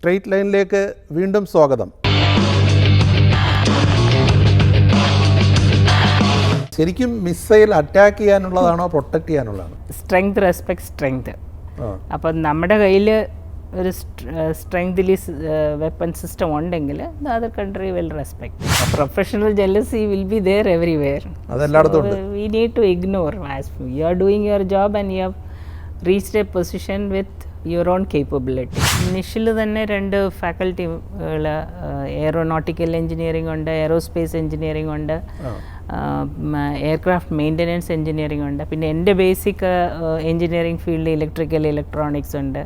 Straight ലൈനിലേക്ക് വീണ്ടും സ്വാഗതം. ശരിക്കും മിസൈൽ അറ്റാക്ക് ചെയ്യാനുള്ളതാണോ പ്രൊട്ടക്റ്റ് ചെയ്യാനുള്ളതാണോ? Strength respect strength. അപ്പം നമ്മുടെ കയ്യിൽ ഒരു സ്ട്രെങ്ത്ലി വെപ്പൺ സിസ്റ്റം ഉണ്ടെങ്കിൽ the other country will respect. Professional jealousy will be there everywhere. We need to ignore. You are doing your job and you have reached a position with your own capability. നിഷിൽ തന്നെ 2 ഫാക്കൽറ്റികൾ, aeronautical engineering ഉണ്ട്, aerospace engineering ഉണ്ട്, aircraft maintenance engineering ഉണ്ട്. പിന്നെ എൻ്റെ basic engineering field electrical electronics ഉണ്ട്,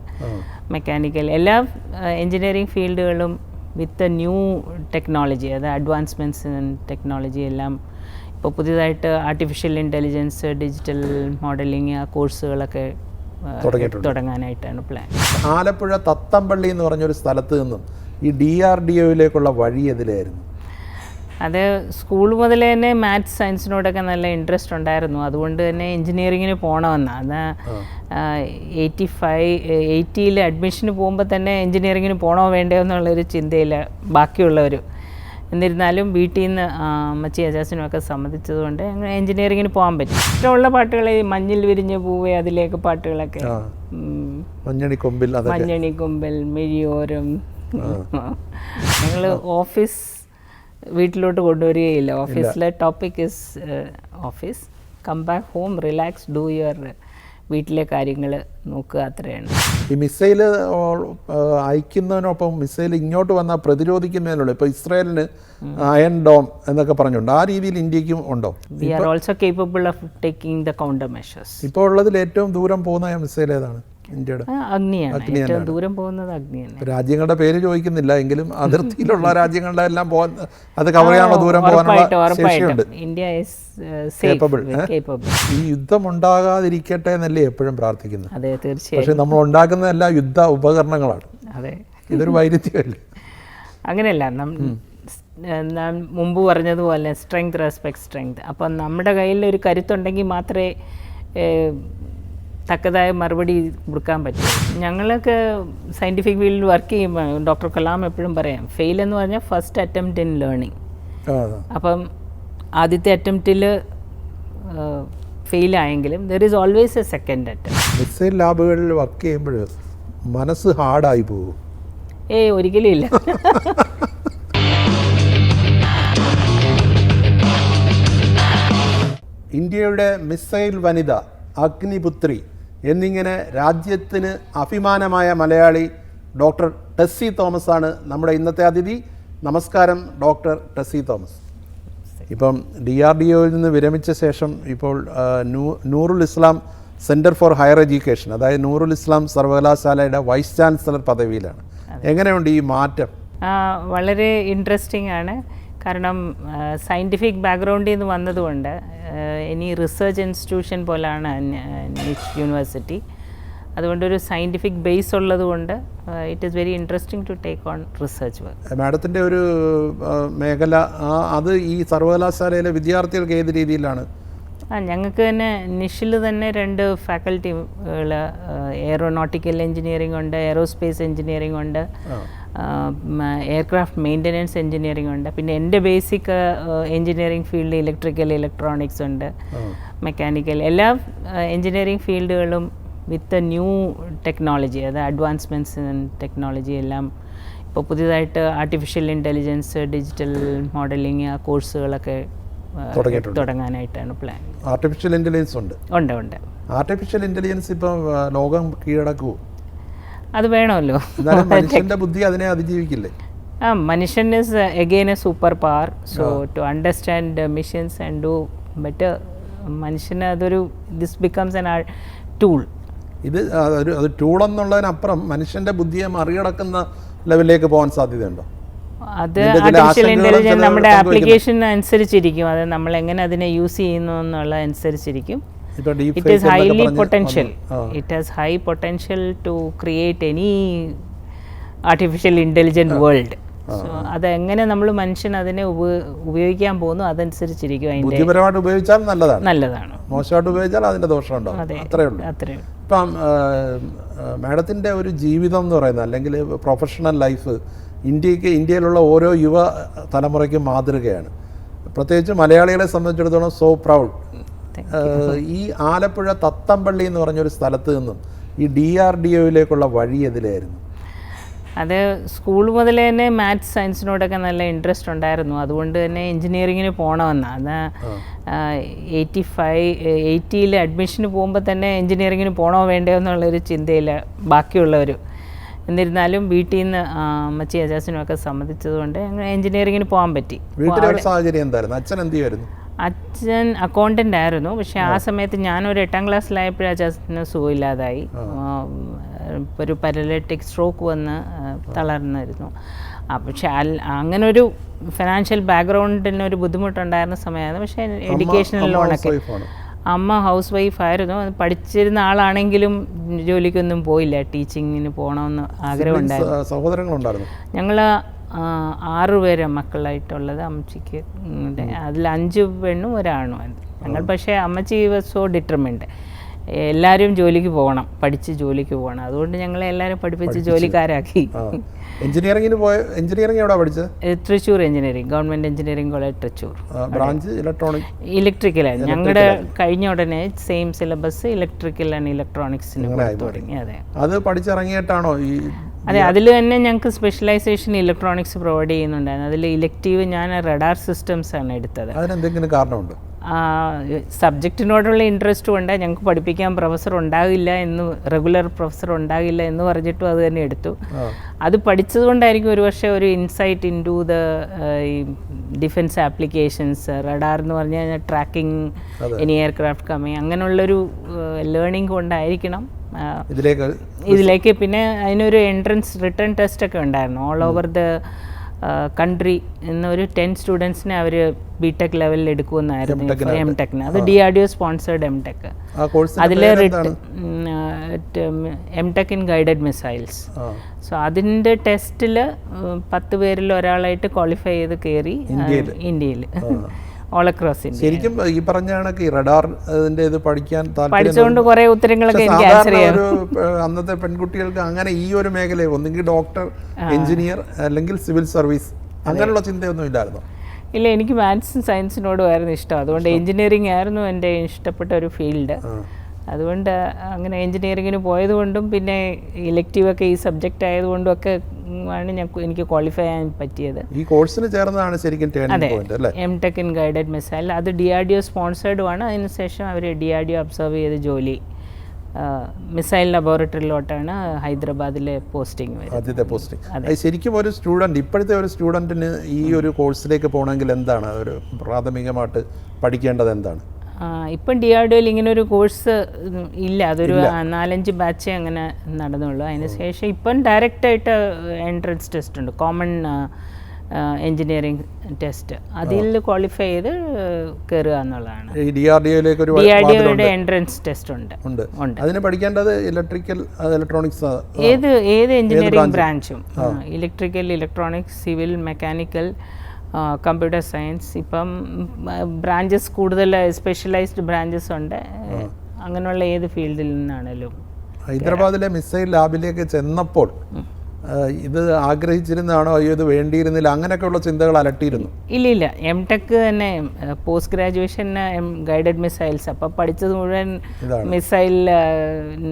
mechanical. എല്ലാ എഞ്ചിനീയറിംഗ് ഫീൽഡുകളും വിത്ത് ന്യൂ ടെക്നോളജി, അതായത് അഡ്വാൻസ്മെൻറ്റ്സ് ഇൻ ടെക്നോളജി എല്ലാം ഇപ്പോൾ പുതിയതായിട്ട് ആർട്ടിഫിഷ്യൽ ഇൻ്റലിജൻസ്, ഡിജിറ്റൽ മോഡലിംഗ് ആ കോഴ്സുകളൊക്കെ തുടങ്ങാനായിട്ടാണ് പ്ലാൻ. ആലപ്പുഴ തത്തമ്പള്ളി എന്ന് പറഞ്ഞൊരു സ്ഥലത്ത് നിന്നും ഈ DRDOയിലേക്കുള്ള വഴി എതിലായിരുന്നു? അത് സ്കൂൾ മുതലേ തന്നെ മാത്സ് സയൻസിനോടൊക്കെ നല്ല ഇൻട്രസ്റ്റ് ഉണ്ടായിരുന്നു. അതുകൊണ്ട് തന്നെ എൻജിനീയറിങ്ങിന് പോകണമെന്നാണ്. അത് 80-ൽ അഡ്മിഷന് പോകുമ്പോൾ തന്നെ എൻജിനീയറിങ്ങിന് പോകണോ വേണ്ടയോ എന്നുള്ളൊരു ചിന്തയില്ല ബാക്കിയുള്ളവർ. എന്നിരുന്നാലും വീട്ടിൽ നിന്ന് അമ്മച്ചി അച്ചാച്ചനും ഒക്കെ സമ്മതിച്ചതുകൊണ്ട് അങ്ങനെ എൻജിനീയറിങ്ങിന് പോകാൻ പറ്റും. ഇഷ്ടമുള്ള പാട്ടുകൾ ഈ മഞ്ഞിൽ വിരിഞ്ഞ പൂവേ, അതിലേക്ക് പാട്ടുകളൊക്കെ, മഞ്ഞണിക്കൊമ്പിൽ, മിഴിയോരം. ഞങ്ങൾ ഓഫീസ് വീട്ടിലോട്ട് കൊണ്ടുവരികയില്ല. ഓഫീസിലെ topic is office. Come back home, relax, do your വീട്ടിലെ കാര്യങ്ങൾ നോക്കുക, അത്രയാണ്. ഈ മിസൈൽ അയക്കുന്നതിനൊപ്പം മിസൈൽ ഇങ്ങോട്ട് വന്നാൽ പ്രതിരോധിക്കുന്നതിനുള്ള ഇപ്പോൾ ഇസ്രായേലിന് അയൺ ഡോം എന്നൊക്കെ പറഞ്ഞുണ്ട്. ആ രീതിയിൽ ഇന്ത്യക്കും ഉണ്ടോ? We are also capable of taking the counter measures. ഇപ്പോൾ ഉള്ളതിൽ ഏറ്റവും ദൂരം പോകുന്ന മിസൈൽ ഏതാണ്? ഇന്ത്യയുടെ അഗ്നിയാണ്. ഏറ്റവും ദൂരം പോകുന്നത് അഗ്നിയാണ്. രാജ്യങ്ങളുടെ പേര് ചോദിക്കുന്നില്ല, എങ്കിലും അതിർത്തിയിലുള്ള രാജ്യങ്ങളുടെ എല്ലാം അത് കവർ ചെയ്യാനുള്ള ദൂരം പോകാനുള്ള ശേഷിയുണ്ട്. India is capable. ഈ യുദ്ധം ഉണ്ടാകാതിരിക്കട്ടെ എന്നല്ലേ എപ്പോഴും പ്രാർത്ഥിക്കുന്നത്? അതെ, തീർച്ചയായും. പക്ഷെ നമ്മൾ ഉണ്ടാക്കുന്നതെല്ലാം യുദ്ധ ഉപകരണങ്ങളാണ്. അതെ, ഇതൊരു വൈരുദ്ധ്യമല്ലേ? അങ്ങനെയല്ല, ഞാൻ മുമ്പ് പറഞ്ഞതുപോലെ സ്ട്രെങ്ത് റെസ്പെക്ട് സ്ട്രെങ്ത്. അപ്പം നമ്മുടെ കയ്യിൽ ഒരു കരുത്തുണ്ടെങ്കിൽ മാത്രമേ തക്കതായ മറുപടി കൊടുക്കാൻ പറ്റും. ഞങ്ങളൊക്കെ സയൻറ്റിഫിക് ഫീൽഡിൽ വർക്ക് ചെയ്യുമ്പോൾ ഡോക്ടർ കലാം എപ്പോഴും പറയാം, ഫെയിൽ എന്ന് പറഞ്ഞാൽ ഫസ്റ്റ് അറ്റംപ്റ്റ് ഇൻ ലേണിംഗ്. അപ്പം ആദ്യത്തെ അറ്റംപ്റ്റിൽ ഫെയിലായെങ്കിലും there is always a second attempt. Missile ലാബുകളിൽ വർക്ക് ചെയ്യുമ്പോൾ മനസ്സ് ഹാർഡായി പോകും? ഒരിക്കലും ഇല്ല. ഇന്ത്യയുടെ മിസൈൽ വനിത, അഗ്നിപുത്രി എന്നിങ്ങനെ രാജ്യത്തിന് അഭിമാനമായ മലയാളി ഡോക്ടർ ടെസ്സി തോമസ് ആണ് നമ്മുടെ ഇന്നത്തെ അതിഥി. നമസ്കാരം ഡോക്ടർ ടെസ്സി തോമസ്. ഇപ്പം DRDOയിൽ നിന്ന് വിരമിച്ച ശേഷം ഇപ്പോൾ Noorul Islam centre for higher education, അതായത് നൂറുൽ ഇസ്ലാം സർവകലാശാലയുടെ വൈസ് ചാൻസലർ പദവിയിലാണ്. എങ്ങനെയുണ്ട് ഈ മാറ്റം? വളരെ ഇൻട്രസ്റ്റിംഗ് ആണ്. കാരണം സയൻറ്റിഫിക് ബാക്ക്ഗ്രൗണ്ടിൽ നിന്ന് വന്നതുകൊണ്ട് ഇനി റിസർച്ച് ഇൻസ്റ്റിറ്റ്യൂഷൻ പോലാണ് നിഷ് യൂണിവേഴ്സിറ്റി. അതുകൊണ്ടൊരു സയൻറ്റിഫിക് ബേസ് ഉള്ളതുകൊണ്ട് it is very interesting to take on research work. മാഡത്തിൻ്റെ ഒരു മേഖല അത് ഈ സർവകലാശാലയിലെ വിദ്യാർത്ഥികൾക്ക് ഏത് രീതിയിലാണ്? ഞങ്ങൾക്ക് തന്നെ നിഷിൽ തന്നെ 2 ഫാക്കൽറ്റികൾ, എയറോനോട്ടിക്കൽ എഞ്ചിനീയറിംഗ് ഉണ്ട്, എയറോസ്പേസ് എഞ്ചിനീയറിംഗ് ഉണ്ട്, എയർക്രാഫ്റ്റ് മെയിൻ്റനൻസ് എഞ്ചിനീയറിംഗ് ഉണ്ട്. പിന്നെ എൻ്റെ basic engineering field electrical electronics ഉണ്ട്, മെക്കാനിക്കൽ. എല്ലാ എഞ്ചിനീയറിംഗ് ഫീൽഡുകളും വിത്ത് ന്യൂ ടെക്നോളജി, അതായത് അഡ്വാൻസ്മെൻറ്റ്സ് ഇൻ ടെക്നോളജി എല്ലാം ഇപ്പോൾ പുതിയതായിട്ട് ആർട്ടിഫിഷ്യൽ ഇൻ്റലിജൻസ്, ഡിജിറ്റൽ മോഡലിംഗ് ആ കോഴ്സുകളൊക്കെ തുടങ്ങാനായിട്ടാണ് പ്ലാൻ. ആർട്ടിഫിഷ്യൽ ഇൻ്റലിജൻസ് ഉണ്ട്. ആർട്ടിഫിഷ്യൽ ഇൻ്റലിജൻസ് ഇപ്പം ലോകം കീഴടക്കുമോ? അത് വേണമല്ലോ. മനുഷ്യന്റെ ബുദ്ധി അതിനെ അതിജീവിക്കില്ലേ? മനുഷ്യൻ is again a super power. So to understand machines and do better, മനുഷ്യന് അതൊരു ദിസ് ബിക്കംസ് എൻ ടൂൾ. ഇത് ഒരു ടൂൾ എന്നുള്ളതിനപ്പുറം മനുഷ്യന്റെ ബുദ്ധിയെ മറികടക്കുന്ന ലെവലിലേക്ക് പോകാൻ സാധ്യതയുണ്ടോ? അത് ആർട്ടിഫിഷ്യൽ ഇൻ്റലിജൻസ് നമ്മുടെ ആപ്ലിക്കേഷൻ അനുസരിച്ചിരിക്കും. അത് നമ്മൾ എങ്ങനെ അതിനെ യൂസ് ചെയ്യുന്നു എന്നുള്ള അനുസരിച്ചിരിക്കും. It is highly potential. It has high potential to create any artificial intelligent world. So അതെങ്ങനെ നമ്മൾ മനുഷ്യൻ അതിനെ ഉപയോഗിക്കാൻ പോകുന്നു അതനുസരിച്ചിരിക്കും. ബുദ്ധിപരമായിട്ട് ഉപയോഗിച്ചാൽ നല്ലതാണ്, നല്ലതാണ്. മോശമായിട്ട് ഉപയോഗിച്ചാൽ അതിന്റെ ദോഷമുണ്ടാവും. അത്രേ ഉള്ളൂ. ഇപ്പം മാഡത്തിൻ്റെ ഒരു ജീവിതം എന്ന് പറയുന്നത് അല്ലെങ്കിൽ പ്രൊഫഷണൽ ലൈഫ് ഇന്ത്യയിലുള്ള ഓരോ യുവ തലമുറയ്ക്കും മാതൃകയാണ്. പ്രത്യേകിച്ച് മലയാളികളെ സംബന്ധിച്ചിടത്തോളം സോ പ്രൗഡ്. ഈ ആലപ്പുഴ തത്തമ്പള്ളി എന്ന് പറഞ്ഞൊരു സ്ഥലത്ത് നിന്നും ഈ DRDOയിലേക്കുള്ള വഴി എതിലായിരുന്നു? അത് സ്കൂൾ മുതൽ തന്നെ മാത്സ് സയൻസിനോടൊക്കെ നല്ല ഇൻട്രസ്റ്റ് ഉണ്ടായിരുന്നു. അതുകൊണ്ട് തന്നെ എൻജിനീയറിങ്ങിന് പോകണമെന്നാണ്. അത് 80-ൽ അഡ്മിഷന് പോകുമ്പോൾ തന്നെ എൻജിനീയറിങ്ങിന് പോകണോ വേണ്ടയോ എന്നുള്ളൊരു ചിന്തയിൽ ബാക്കിയുള്ളവർ. എന്നിരുന്നാലും വീട്ടിൽ നിന്ന് അമ്മച്ചി അജാസിനും ഒക്കെ സമ്മതിച്ചതുകൊണ്ട് ഞങ്ങൾ എൻജിനീയറിങ്ങിന് പോകാൻ പറ്റി. വീട്ടിലൊരു സാഹചര്യം എന്തായിരുന്നു? അച്ഛൻ എന്ത് ചെയ്യുമായിരുന്നു? അച്ഛൻ അക്കൗണ്ടൻ്റ് ആയിരുന്നു. പക്ഷേ ആ സമയത്ത് ഞാനൊരു 8ാം ക്ലാസ്സിലായപ്പോഴും അച്ഛന് സുഖമില്ലാതായി. ഒരു പാരലൈറ്റിക് സ്ട്രോക്ക് വന്ന് തളർന്നിരുന്നു. പക്ഷേ അങ്ങനൊരു ഫിനാൻഷ്യൽ ബാക്ക്ഗ്രൗണ്ടിനൊരു ബുദ്ധിമുട്ടുണ്ടായിരുന്ന സമയമായിരുന്നു. പക്ഷേ എഡ്യൂക്കേഷണൽ ലോണൊക്കെ അമ്മ ഹൗസ് വൈഫായിരുന്നു. പഠിച്ചിരുന്ന ആളാണെങ്കിലും ജോലിക്കൊന്നും പോയില്ല. ടീച്ചിങ്ങിന് പോകണമെന്ന് ആഗ്രഹമുണ്ടായിരുന്നു. സഹോദരങ്ങളുണ്ടായിരുന്നു? ഞങ്ങൾ 6 പേര് മക്കളായിട്ടുള്ളത് അമ്മച്ചിക്ക്. അതിൽ 5 പെണ്ണും ഒരാണും. ഞങ്ങൾ പക്ഷേ അമ്മച്ചി വാസ് സോ ഡിറ്റർമിൻഡ്. എല്ലാവരും ജോലിക്ക് പോകണം, പഠിച്ച് ജോലിക്ക് പോകണം. അതുകൊണ്ട് ഞങ്ങളെ എല്ലാവരും പഠിപ്പിച്ച് ജോലിക്കാരാക്കി. എഞ്ചിനീയറിംഗ് എവിടെ പഠിച്ചത്? Thrissur engineering, government engineering college Thrissur. Branch ഇലക്ട്രിക്കലാണ്. ഞങ്ങളുടെ കഴിഞ്ഞ ഉടനെ സെയിം സിലബസ് ഇലക്ട്രിക്കൽ ആൻഡ് ഇലക്ട്രോണിക്സിന് തുടങ്ങി. അതെ, അത് പഠിച്ചിറങ്ങിയിട്ടാണോ ഈ? അതെ, അതിൽ തന്നെ ഞങ്ങൾക്ക് സ്പെഷ്യലൈസേഷൻ ഇലക്ട്രോണിക്സ് പ്രൊവൈഡ് ചെയ്യുന്നുണ്ടായിരുന്നു. അതിൽ ഇലക്റ്റീവ് ഞാൻ റഡാർ സിസ്റ്റംസ് ആണ് എടുത്തത്. അതിനെന്തെങ്കിലും കാരണമുണ്ട്? സബ്ജക്റ്റിനോടുള്ള ഇൻട്രസ്റ്റ് കൊണ്ട് ഞങ്ങൾക്ക് പഠിപ്പിക്കാൻ പ്രൊഫസർ ഉണ്ടാകില്ല എന്ന്, റെഗുലർ പ്രൊഫസർ ഉണ്ടാകില്ല എന്ന് പറഞ്ഞിട്ടും അത് തന്നെ എടുത്തു. അത് പഠിച്ചതുകൊണ്ടായിരിക്കും ഒരു പക്ഷേ ഒരു insight into the defence applications. Radar എന്ന് പറഞ്ഞു കഴിഞ്ഞാൽ ട്രാക്കിംഗ് എനി എയർക്രാഫ്റ്റ് കമ്മിങ്, അങ്ങനെയുള്ളൊരു ലേണിംഗ് കൊണ്ടായിരിക്കണം ഇതിലേക്ക്. പിന്നെ അതിനൊരു റിട്ടേൺ ടെസ്റ്റ് ഒക്കെ ഉണ്ടായിരുന്നു. ഓൾ ഓവർ ദ കൺട്രി എന്നൊരു 10 സ്റ്റുഡൻസിനെ അവർ BTech ലെവലിൽ എടുക്കുമെന്നായിരുന്നു. M.Techന്. അത് DRDO സ്പോൺസേർഡ് M.Tech. അതിൽ M.Tech in guided missiles. So അതിൻ്റെ ടെസ്റ്റിൽ 10 പേരിൽ ഒരാളായിട്ട് ക്വാളിഫൈ ചെയ്ത് കയറി ഇന്ത്യയിൽ ഓൾ അക്രോസ് ഇന്ത്യ. ശരിക്കും ഈ പറഞ്ഞ കണക്ക് റഡാർ ഇത് പഠിക്കാൻ പഠിച്ചുകൊണ്ട് കുറേ ഉത്തരങ്ങളൊക്കെ എനിക്ക് ആൻസർ ചെയ്യാം. അന്നത്തെ പെൺകുട്ടികൾക്ക് അങ്ങനെ ഈ ഒരു മേഖല ഒന്നെങ്കിൽ ഡോക്ടർ, എഞ്ചിനീയർ അല്ലെങ്കിൽ സിവിൽ സർവീസ് അങ്ങനെയുള്ള ചിന്തയൊന്നും ഇല്ലായിരുന്നു? ഇല്ല, എനിക്ക് മാത്സും സയൻസിനോടുമായിരുന്നു ഇഷ്ടം. അതുകൊണ്ട് എഞ്ചിനീയറിംഗ് ആയിരുന്നു എൻ്റെ ഇഷ്ടപ്പെട്ട ഒരു ഫീൽഡ്. അതുകൊണ്ട് അങ്ങനെ എഞ്ചിനീയറിങ്ങിന് പോയതുകൊണ്ടും പിന്നെ ഇലക്റ്റീവൊക്കെ ഈ സബ്ജക്റ്റ് ആയതുകൊണ്ടും ഒക്കെ ആണ് എനിക്ക് ക്വാളിഫൈ ചെയ്യാൻ പറ്റിയത്. ഈ കോഴ്സിന് ചേർന്നതാണ് ശരിക്കും ടേണിംഗ് പോയിന്റ് അല്ലേ? M.Tech in guided missile. അത് DRDO സ്പോൺസേർഡുമാണ്. അതിനുശേഷം അവർ DRDO അബ്സർവ് ചെയ്ത് ജോലി മിസൈൽ ലബോറട്ടറിയിലോട്ടാണ് ഹൈദരാബാദിലെ പോസ്റ്റിംഗ് വരുന്നത്. ആദ്യത്തെ പോസ്റ്റിംഗ്. ശരിക്കും ഒരു സ്റ്റുഡൻറ്റ്, ഇപ്പോഴത്തെ ഒരു സ്റ്റുഡൻറ്റിന് ഈ ഒരു കോഴ്സിലേക്ക് പോകണമെങ്കിൽ എന്താണ് ഒരു പ്രാഥമികമായിട്ട് പഠിക്കേണ്ടത്? എന്താണ് ഇപ്പം DRDOയിൽ ഇങ്ങനെ ഒരു കോഴ്സ് ഇല്ല. അതൊരു 4-5 ബാച്ചേ അങ്ങനെ നടന്നുള്ളൂ. അതിനുശേഷം ഇപ്പം ഡയറക്റ്റായിട്ട് എൻട്രൻസ് ടെസ്റ്റ് ഉണ്ട്, കോമൺ എൻജിനീയറിംഗ് ടെസ്റ്റ്. അതിൽ ക്വാളിഫൈ ചെയ്ത് കയറുക എന്നുള്ളതാണ്. DRDOയുടെ എൻട്രൻസ് ടെസ്റ്റ് ഉണ്ട്. അതിന് പഠിക്കേണ്ടത് ഇലക്ട്രിക്കൽ, ഇലക്ട്രോണിക്സ്, ഏത് എൻജിനീയറിംഗ് ബ്രാഞ്ചും, electrical, electronics, civil, mechanical, computer science. ഇപ്പം ബ്രാഞ്ചസ് കൂടുതൽ സ്പെഷ്യലൈസ്ഡ് ബ്രാഞ്ചസ് ഉണ്ട്. അങ്ങനെയുള്ള ഏത് ഫീൽഡിൽ നിന്നാണേലും. ഹൈദരാബാദിലെ മിസൈൽ ലാബിലേക്ക് ചെന്നപ്പോൾ ഇത് ആഗ്രഹിച്ചിരുന്നതാണോ, അയ്യോ ഇത് വേണ്ടിയിരുന്നില്ല, അങ്ങനെയൊക്കെയുള്ള ചിന്തകൾ അലട്ടിയിരുന്നു? ഇല്ല, M.Tech തന്നെ പോസ്റ്റ് ഗ്രാജുവേഷൻ ഗൈഡഡ് മിസൈൽസ്. അപ്പം പഠിച്ചത് മുഴുവൻ missile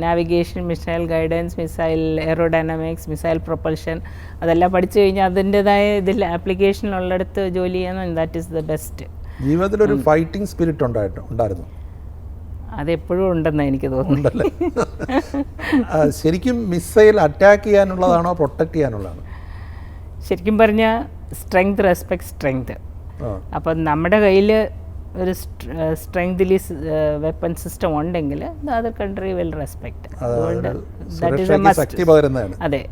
navigation, missile guidance, missile aerodynamics, missile propulsion, അതെല്ലാം പഠിച്ചു കഴിഞ്ഞാൽ അതിൻ്റെതായ ഇതിൽ ആപ്ലിക്കേഷനുള്ളിടത്ത് ജോലി ചെയ്യാൻ ദാറ്റ് ഈസ് ദ ബെസ്റ്റ്. ജീവിതത്തിലൊരു ഫൈറ്റിംഗ് സ്പിരിറ്റ് ഉണ്ടായിരുന്നു? അതെപ്പോഴും ഉണ്ടെന്നാണ് എനിക്ക് തോന്നുന്നുണ്ടല്ലേ. ശരിക്കും മിസൈൽ അറ്റാക്ക് ചെയ്യാനുള്ളതാണോ പ്രൊട്ടക്ട് ചെയ്യാനുള്ളതാണോ? ശരിക്കും പറഞ്ഞാൽ സ്ട്രെങ്ത് റെസ്പെക്ട് സ്ട്രെങ്ത്. അപ്പം നമ്മുടെ കയ്യിൽ ഒരു സ്ട്രെങ്ത്ലി വെപ്പൺ സിസ്റ്റം ഉണ്ടെങ്കിൽ അതർ കൺട്രി വിൽ റെസ്പെക്ട്. അതുകൊണ്ട് അതെ,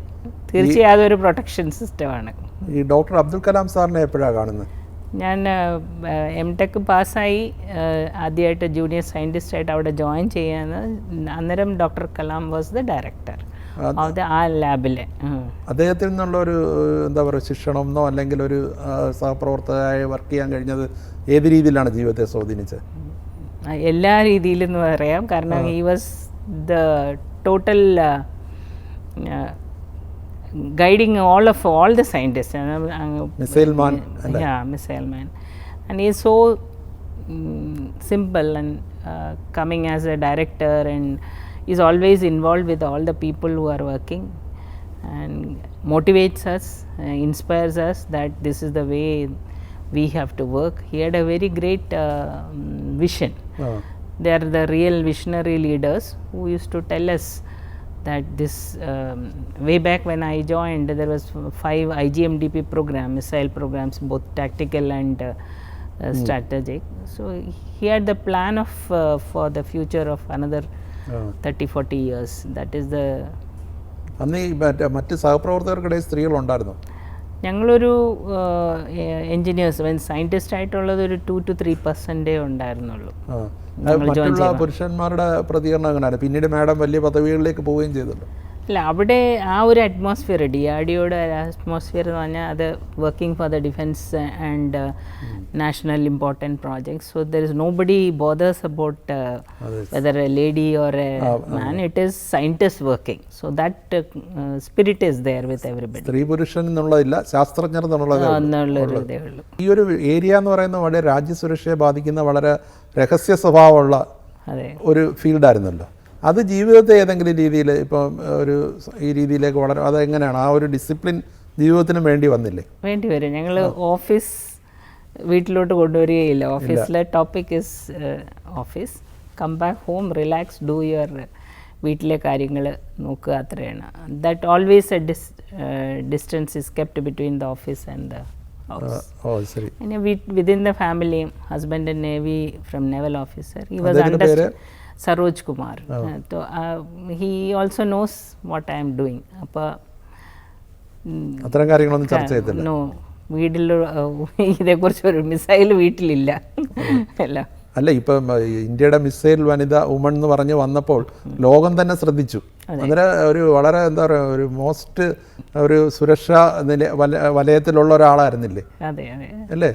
തീർച്ചയായും അതൊരു പ്രൊട്ടക്ഷൻ സിസ്റ്റമാണ്. ഈ ഡോക്ടർ അബ്ദുൽ കലാം സാറിനെ എപ്പോഴാണ് കാണുന്നത്? ഞാൻ M.Tech പാസ്സായി ആദ്യമായിട്ട് ജൂനിയർ സയൻറ്റിസ്റ്റായിട്ട് അവിടെ ജോയിൻ ചെയ്യാന്ന്. അന്നേരം doctor Kalam was the director of the ആ ലാബിലെ. അദ്ദേഹത്തിൽ നിന്നുള്ള ഒരു എന്താ പറയുക ശിക്ഷണമെന്നോ അല്ലെങ്കിൽ ഒരു സഹപ്രവർത്തകരായി വർക്ക് ചെയ്യാൻ കഴിഞ്ഞത് ഏത് രീതിയിലാണ് ജീവിതത്തെ സ്വാധീനിച്ചത്? എല്ലാ രീതിയിലെന്ന് പറയാം. കാരണം he was the total guiding all the scientists. Missile man. Yeah, missile man. And he is so simple and coming as a director, and is always involved with all the people who are working and motivates us, inspires us that this is the way we have to work. He had a very great vision. They are the real visionary leaders who used to tell us that this way back when I joined, there was 5 IGMDP program, missile programs, both tactical and strategic. So he had the plan of for the future of another 30-40 years. That is the. അന്ന് ഈ മറ്റ് സഹപ്രവർത്തകർക്കിടയിൽ സ്ത്രീകളുണ്ടായിരുന്നു? ഞങ്ങളൊരു engineers scientist ആയിട്ടുള്ളത് ഒരു 2-3% ഉണ്ടായിരുന്നുള്ളൂ. മറ്റുള്ള പുരുഷന്മാരുടെ പ്രതികരണം എങ്ങനെയാണ്? പിന്നീട് മാഡം വലിയ പദവികളിലേക്ക് പോവുകയും ചെയ്തല്ലോ. അല്ല, അവിടെ ആ ഒരു അറ്റ്മോസ്ഫിയർ, DRDOയുടെ അറ്റ്മോസ്ഫിയർ എന്ന് പറഞ്ഞാൽ അത് working for the defence and national important projects. So there is nobody bothers about whether a lady or a man. It is scientist working. So that spirit is there with everybody. സ്ത്രീ പുരുഷൻ എന്നുള്ളതില്ല, ശാസ്ത്രജ്ഞർ എന്നുള്ളൊരു ഇതേ ഉള്ളൂ. ഈ ഒരു area എന്ന് പറയുന്നത് വളരെ രാജ്യസുരക്ഷയെ ബാധിക്കുന്ന വളരെ രഹസ്യ സ്വഭാവമുള്ള ഒരു ഫീൽഡായിരുന്നല്ലോ. അത് ജീവിതത്തെ ഏതെങ്കിലും രീതിയിൽ ഇപ്പം ഒരു ഈ രീതിയിലേക്ക് വളരെ അതെങ്ങനെയാണ് ആ ഒരു ഡിസിപ്ലിൻ ജീവിതത്തിനും വേണ്ടി വന്നില്ലേ? വേണ്ടി വരും. ഞങ്ങൾ ഓഫീസ് വീട്ടിലോട്ട് കൊണ്ടുവരികയില്ല. ഓഫീസിലെ topic is office, come back home, relax, do your വീട്ടിലെ കാര്യങ്ങൾ നോക്കുക, അത്രയാണ്. That always a distance is kept between the office and the house. പിന്നെ within the family, husband in Navy, from naval officer. He was under Saroj Kumar. So he also knows what I am doing. അപ്പോൾ അത്തരം കാര്യങ്ങളൊന്നും ചർച്ച ചെയ്തില്ല. No, വീട്ടിൽ ഇതേക്കുറിച്ച് ഒരു missile വീട്ടിലില്ല. അല്ല, ഇപ്പം ഇന്ത്യയുടെ മിസൈൽ വനിത വുമൺ എന്ന് പറഞ്ഞ് വന്നപ്പോൾ ലോകം തന്നെ ശ്രദ്ധിച്ചു. അന്നേരം ഒരു വളരെ എന്താ പറയുക, ഒരു മോസ്റ്റ് ഒരു സുരക്ഷാ വലയത്തിലുള്ള ഒരാളായിരുന്നില്ലേ? അല്ലേ?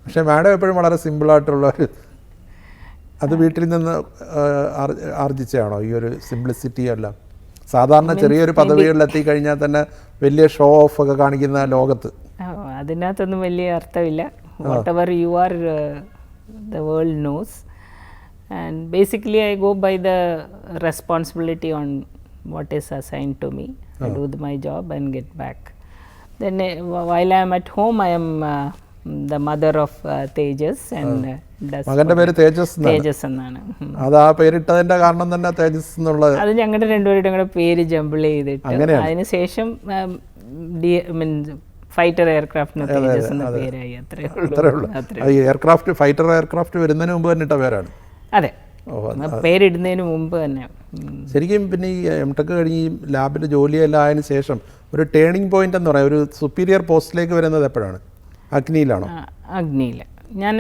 പക്ഷെ മാഡം എപ്പോഴും വളരെ സിമ്പിളായിട്ടുള്ള ഒരു, അത് വീട്ടിൽ നിന്ന് ആർജിച്ചാണോ ഈ ഒരു സിംപ്ലിസിറ്റി എല്ലാം? സാധാരണ ചെറിയൊരു പദവികളിൽ എത്തിക്കഴിഞ്ഞാൽ തന്നെ വലിയ ഷോ ഓഫ് ഒക്കെ കാണിക്കുന്ന ലോകത്ത് അതിനകത്തൊന്നും വലിയ അർത്ഥമില്ല. What ever you are, the world knows, and basically I go by the responsibility on what is assigned to me. I do my job and get back. Then while I am at home, I am the mother of Tejas, and മകന്റെ പേര് തേജസ് എന്നാണ്. അത് ആ പേരിട്ടതിന്റെ കാരണം തന്നെ തേജസ് എന്നുള്ളത്. അത് ഞങ്ങളുടെ രണ്ടുപേരുടെ കൂടെ പേര് ജംബിൾ ചെയ്തിട്ട് അതിനുശേഷം ഫൈറ്റർ എയർക്രാഫ്റ്റിന് തേജസ് എന്ന പേരായി. അത്രേ ഉള്ളൂ. എയർക്രാഫ്റ്റ്, ഫൈറ്റർ എയർക്രാഫ്റ്റ് വരുന്നതിന് മുമ്പ് തന്നെ ഇട്ട പേരാണ്. അതെ, പേരിടുന്നതിന് മുമ്പ് തന്നെ. ശരിക്കും പിന്നെ ഈ M.Tech കഴിഞ്ഞ് ഈ ലാബിൽ ജോലിയെല്ലാം ആയതിനു ശേഷം ഒരു ടേണിംഗ് പോയിന്റ് എന്ന് പറയാം, ഒരു സുപ്പീരിയർ പോസ്റ്റിലേക്ക് വരുന്നത് എപ്പോഴാണ്? അഗ്നിയിലാണോ? അഗ്നിയിൽ ഞാൻ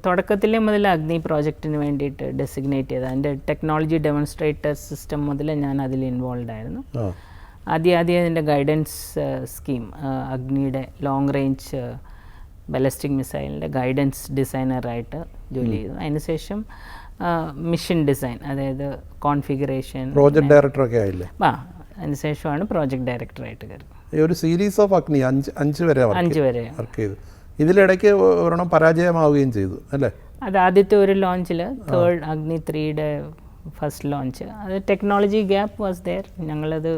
തുടക്കത്തിലെ മുതൽ അഗ്നി പ്രോജക്റ്റിന് വേണ്ടിയിട്ട് ഡെസിഗ്നേറ്റ് ചെയ്തത്. അതിൻ്റെ ടെക്നോളജി ഡെമോൺസ്ട്രേറ്റർ സിസ്റ്റം മുതൽ ഞാൻ അതിൽ ഇൻവോൾവ് ആയിരുന്നു. ആദ്യം അതിൻ്റെ ഗൈഡൻസ് സ്കീം, അഗ്നിയുടെ ലോങ് റേഞ്ച് ബലസ്റ്റിക് മിസൈലിൻ്റെ ഗൈഡൻസ് ഡിസൈനറായിട്ട് ജോലി ചെയ്തു. അതിനുശേഷം മിഷൻ ഡിസൈൻ, അതായത് കോൺഫിഗറേഷൻ, പ്രോജക്ട് ഡയറക്ടറൊക്കെ ആയില്ലേ? അതിനുശേഷമാണ് പ്രോജക്ട് ഡയറക്ടറായിട്ട് കയറുന്നത്. ഒരു സീരീസ് ഓഫ് അഗ്നി 5 വരെ വർക്ക് ചെയ്തു. ഇതിലിടയ്ക്ക് ഒരെണ്ണം പരാജയമാവുകയും ചെയ്തു അല്ലേ? അത് ആദ്യത്തെ ഒരു ലോഞ്ചിൽ, തേർഡ് അഗ്നി 3യുടെ ഫസ്റ്റ് ലോഞ്ച്, അത് ടെക്നോളജി ഗ്യാപ്പ് വാസ് ദെയർ. ഞങ്ങളത്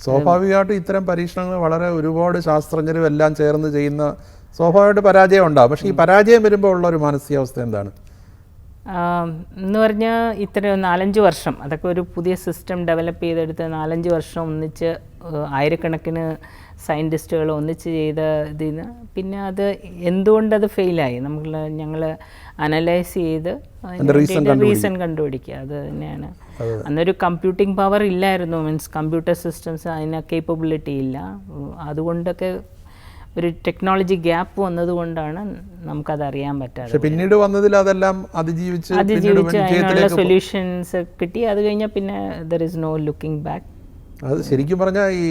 സ്വാഭാവികമായിട്ടും ഇത്തരം പരീക്ഷണങ്ങൾ വളരെ ഒരുപാട് ശാസ്ത്രജ്ഞരും എല്ലാം ചേർന്ന് ചെയ്യുന്ന സ്വാഭാവികമായിട്ട് പരാജയം ഉണ്ടാകും. പക്ഷേ ഈ പരാജയം വരുമ്പോൾ ഉള്ള ഒരു മാനസികാവസ്ഥ എന്താണ്? എന്ന് പറഞ്ഞാൽ ഇത്ര 4-5 വർഷം, അതൊക്കെ ഒരു പുതിയ സിസ്റ്റം ഡെവലപ്പ് ചെയ്തെടുത്ത് 4-5 വർഷം ഒന്നിച്ച് ആയിരക്കണക്കിന് സയൻറ്റിസ്റ്റുകൾ ഒന്നിച്ച് ചെയ്ത ഇതിന് പിന്നെ അത് എന്തുകൊണ്ടത് ഫെയിലായി ഞങ്ങൾ അനലൈസ് ചെയ്ത് റീസൺ കണ്ടുപിടിക്കുക. അത് തന്നെയാണ്. അന്നൊരു കമ്പ്യൂട്ടിംഗ് പവർ ഇല്ലായിരുന്നു, മീൻസ് കമ്പ്യൂട്ടർ സിസ്റ്റംസ് അതിന് കേപ്പബിലിറ്റി ഇല്ല. അതുകൊണ്ടൊക്കെ ഒരു ടെക്നോളജി ഗ്യാപ്പ് വന്നതുകൊണ്ടാണ് നമുക്കത് അറിയാൻ പറ്റാതെ. പിന്നീട് വന്നതിൽ അതെല്ലാം അതിജീവിച്ച് അതിനുള്ള സൊല്യൂഷൻസ് കിട്ടി. അത് കഴിഞ്ഞാൽ പിന്നെ there is no looking back. അത് ശരിക്കും പറഞ്ഞാൽ ഈ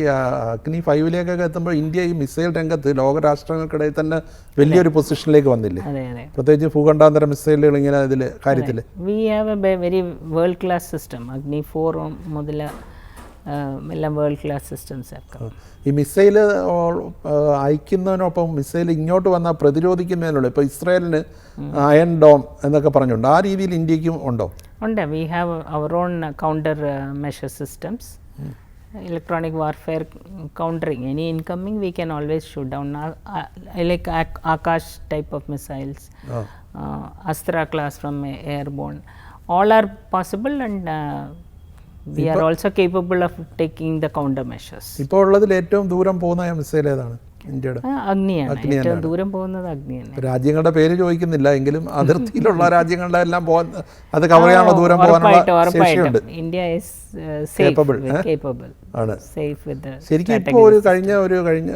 അഗ്നി 5-ലേക്കൊക്കെ എത്തുമ്പോൾ ഇന്ത്യ ഈ മിസൈൽ രംഗത്ത് ലോകരാഷ്ട്രങ്ങൾക്കിടയിൽ തന്നെ വലിയൊരു പൊസിഷനിലേക്ക് വന്നില്ലേ? അതെ അതെ. പ്രത്യേകിച്ച് ഭൂഖണ്ഡാന്തര മിസൈലുകൾ ഇങ്ങനെ ഇതിൽ കാര്യത്തിൽ we have A very world class system. അഗ്നി 4 മുതൽ എല്ലാം വേൾഡ് ക്ലാസ് സിസ്റ്റംസ് ആക്കാം. ഈ മിസൈൽ അയക്കുന്നതിനൊപ്പം മിസൈൽ ഇങ്ങോട്ട് വന്നാൽ പ്രതിരോധിക്കുന്നതിനുള്ള ഇപ്പോൾ ഇസ്രായേലിന് അയൺ ഡോം എന്നൊക്കെ പറഞ്ഞുണ്ട്. ആ രീതിയിൽ ഇന്ത്യക്കും ഉണ്ടോ? ഉണ്ട്. We have our own counter measure systems. Electronic warfare countering any incoming, we can always shoot down like Akash type of missiles, Astra class from airborne. All are possible, and we are also capable of taking the countermeasures. ഇപ്പോൾ ഉള്ളതിൽ ഏറ്റവും ദൂരം പോകുന്ന missile ഏതാണ്? ഇന്ത്യയുടെ അഗ്നിയാണ് ഏറ്റവും ദൂരം പോകുന്നത്. അഗ്നിയാണ്. രാജ്യങ്ങളുടെ പേര് ചോദിക്കുന്നില്ല, എങ്കിലും അതിർത്തിയിലുള്ള രാജ്യങ്ങളുടെ എല്ലാം അത് കവർ ചെയ്യാനുള്ള ദൂരം പോകാനുള്ള ശേഷിയുണ്ട്. ഇന്ത്യ ഈസ് കേപ്പബിൾ ആണ്. ശരിക്കും ഇപ്പോൾ കഴിഞ്ഞ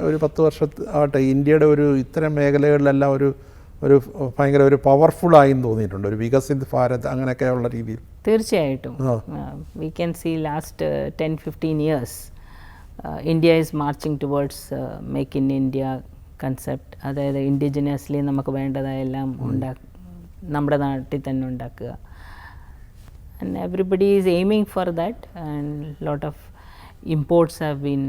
ഒരു 10 വർഷമായിട്ട് ഇന്ത്യയുടെ ഒരു ഇത്തരം മേഖലകളിലെല്ലാം ഒരു ഭയങ്കര ഒരു പവർഫുൾ ആയി തോന്നിയിട്ടുണ്ട്, ഒരു വികസിത് ഭാരത് അങ്ങനെയൊക്കെയുള്ള രീതിയിൽ. തീർച്ചയായിട്ടും we can see last 10-15 years India is marching towards make in India concept. അതായത് ഇൻഡിജിനിയസ്ലി നമുക്ക് വേണ്ടതായെല്ലാം നമ്മുടെ നാട്ടിൽ തന്നെ ഉണ്ടാക്കുക. And everybody is aiming for that, and lot of imports have been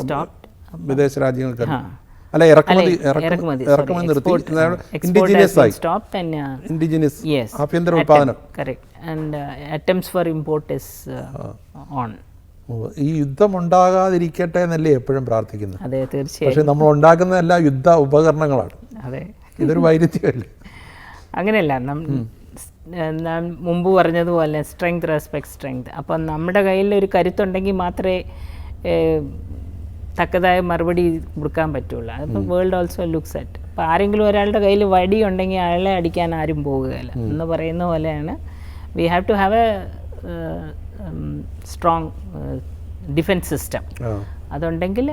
stopped. വിദേശ രാജ്യങ്ങൾക്ക് അല്ല ഇറക്കുമതി നിർത്തി, ഇൻഡിജിനിയസ് ആയി ഇൻഡിജിനിയസ് ആഭ്യന്തര ഉൽപാദനം. Correct. And attempts for import is on. ഈ യുദ്ധം ഉണ്ടാകാതിരിക്കട്ടെ എന്നല്ലേ എപ്പോഴും പ്രാർത്ഥിക്കുന്നത്? അതെ, തീർച്ചയായും. പക്ഷെ നമ്മൾ ഉണ്ടാക്കുന്നതെല്ലാം യുദ്ധ ഉപകരണങ്ങളാണ്. അതെ, ഇതൊരു വൈരുദ്ധ്യമല്ലേ? അങ്ങനെയല്ല. ഞാൻ മുമ്പ് പറഞ്ഞതുപോലെ സ്ട്രെങ്ത് റെസ്പെക്ട് സ്ട്രെങ്ത്. അപ്പം നമ്മുടെ കയ്യിൽ ഒരു കരുത്തുണ്ടെങ്കിൽ മാത്രമേ തക്കതായ മറുപടി കൊടുക്കാൻ പറ്റുള്ളൂ. അതിപ്പോൾ വേൾഡ് ഓൾസോ ലുക്സ് അറ്റ്. അപ്പോൾ ആരെങ്കിലും ഒരാളുടെ കയ്യിൽ വടി ഉണ്ടെങ്കിൽ അയാളെ അടിക്കാൻ ആരും പോകുകയില്ല എന്ന് പറയുന്ന പോലെയാണ്. We have to have a strong defence system. അതുണ്ടെങ്കിൽ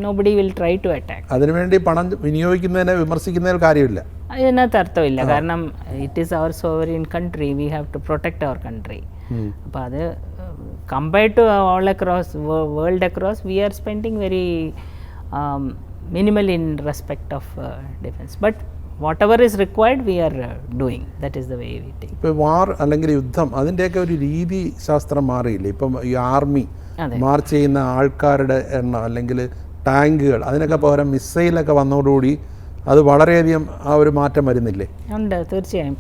nobody will try to attack. അതിനുവേണ്ടി പണം വിനിയോഗിക്കുന്നതിനെ വിമർശിക്കുന്നതിൽ കാര്യമില്ല, അതിനകത്ത് അർത്ഥമില്ല. കാരണം it is our sovereign country, we have to protect our country. അപ്പോൾ അത് compared to all across world across, we are spending very minimal in respect of defense, but whatever is required we are doing. That is the way we take. ഇപ്പോൾ വാർ അല്ലെങ്കിൽ യുദ്ധം അതിൻ്റെയൊക്കെ ഒരു രീതി ശാസ്ത്രം മാറിയില്ലേ? ഇപ്പം ഈ ആർമി മാർച്ച് ചെയ്യുന്ന ആൾക്കാരുടെ എണ്ണം അല്ലെങ്കിൽ ടാങ്കുകൾ അതിനൊക്കെ പകരം മിസൈലൊക്കെ വന്നതോടുകൂടി അത് വളരെയധികം ആ ഒരു മാറ്റം വരുന്നില്ലേ? ഉണ്ട്, തീർച്ചയായും.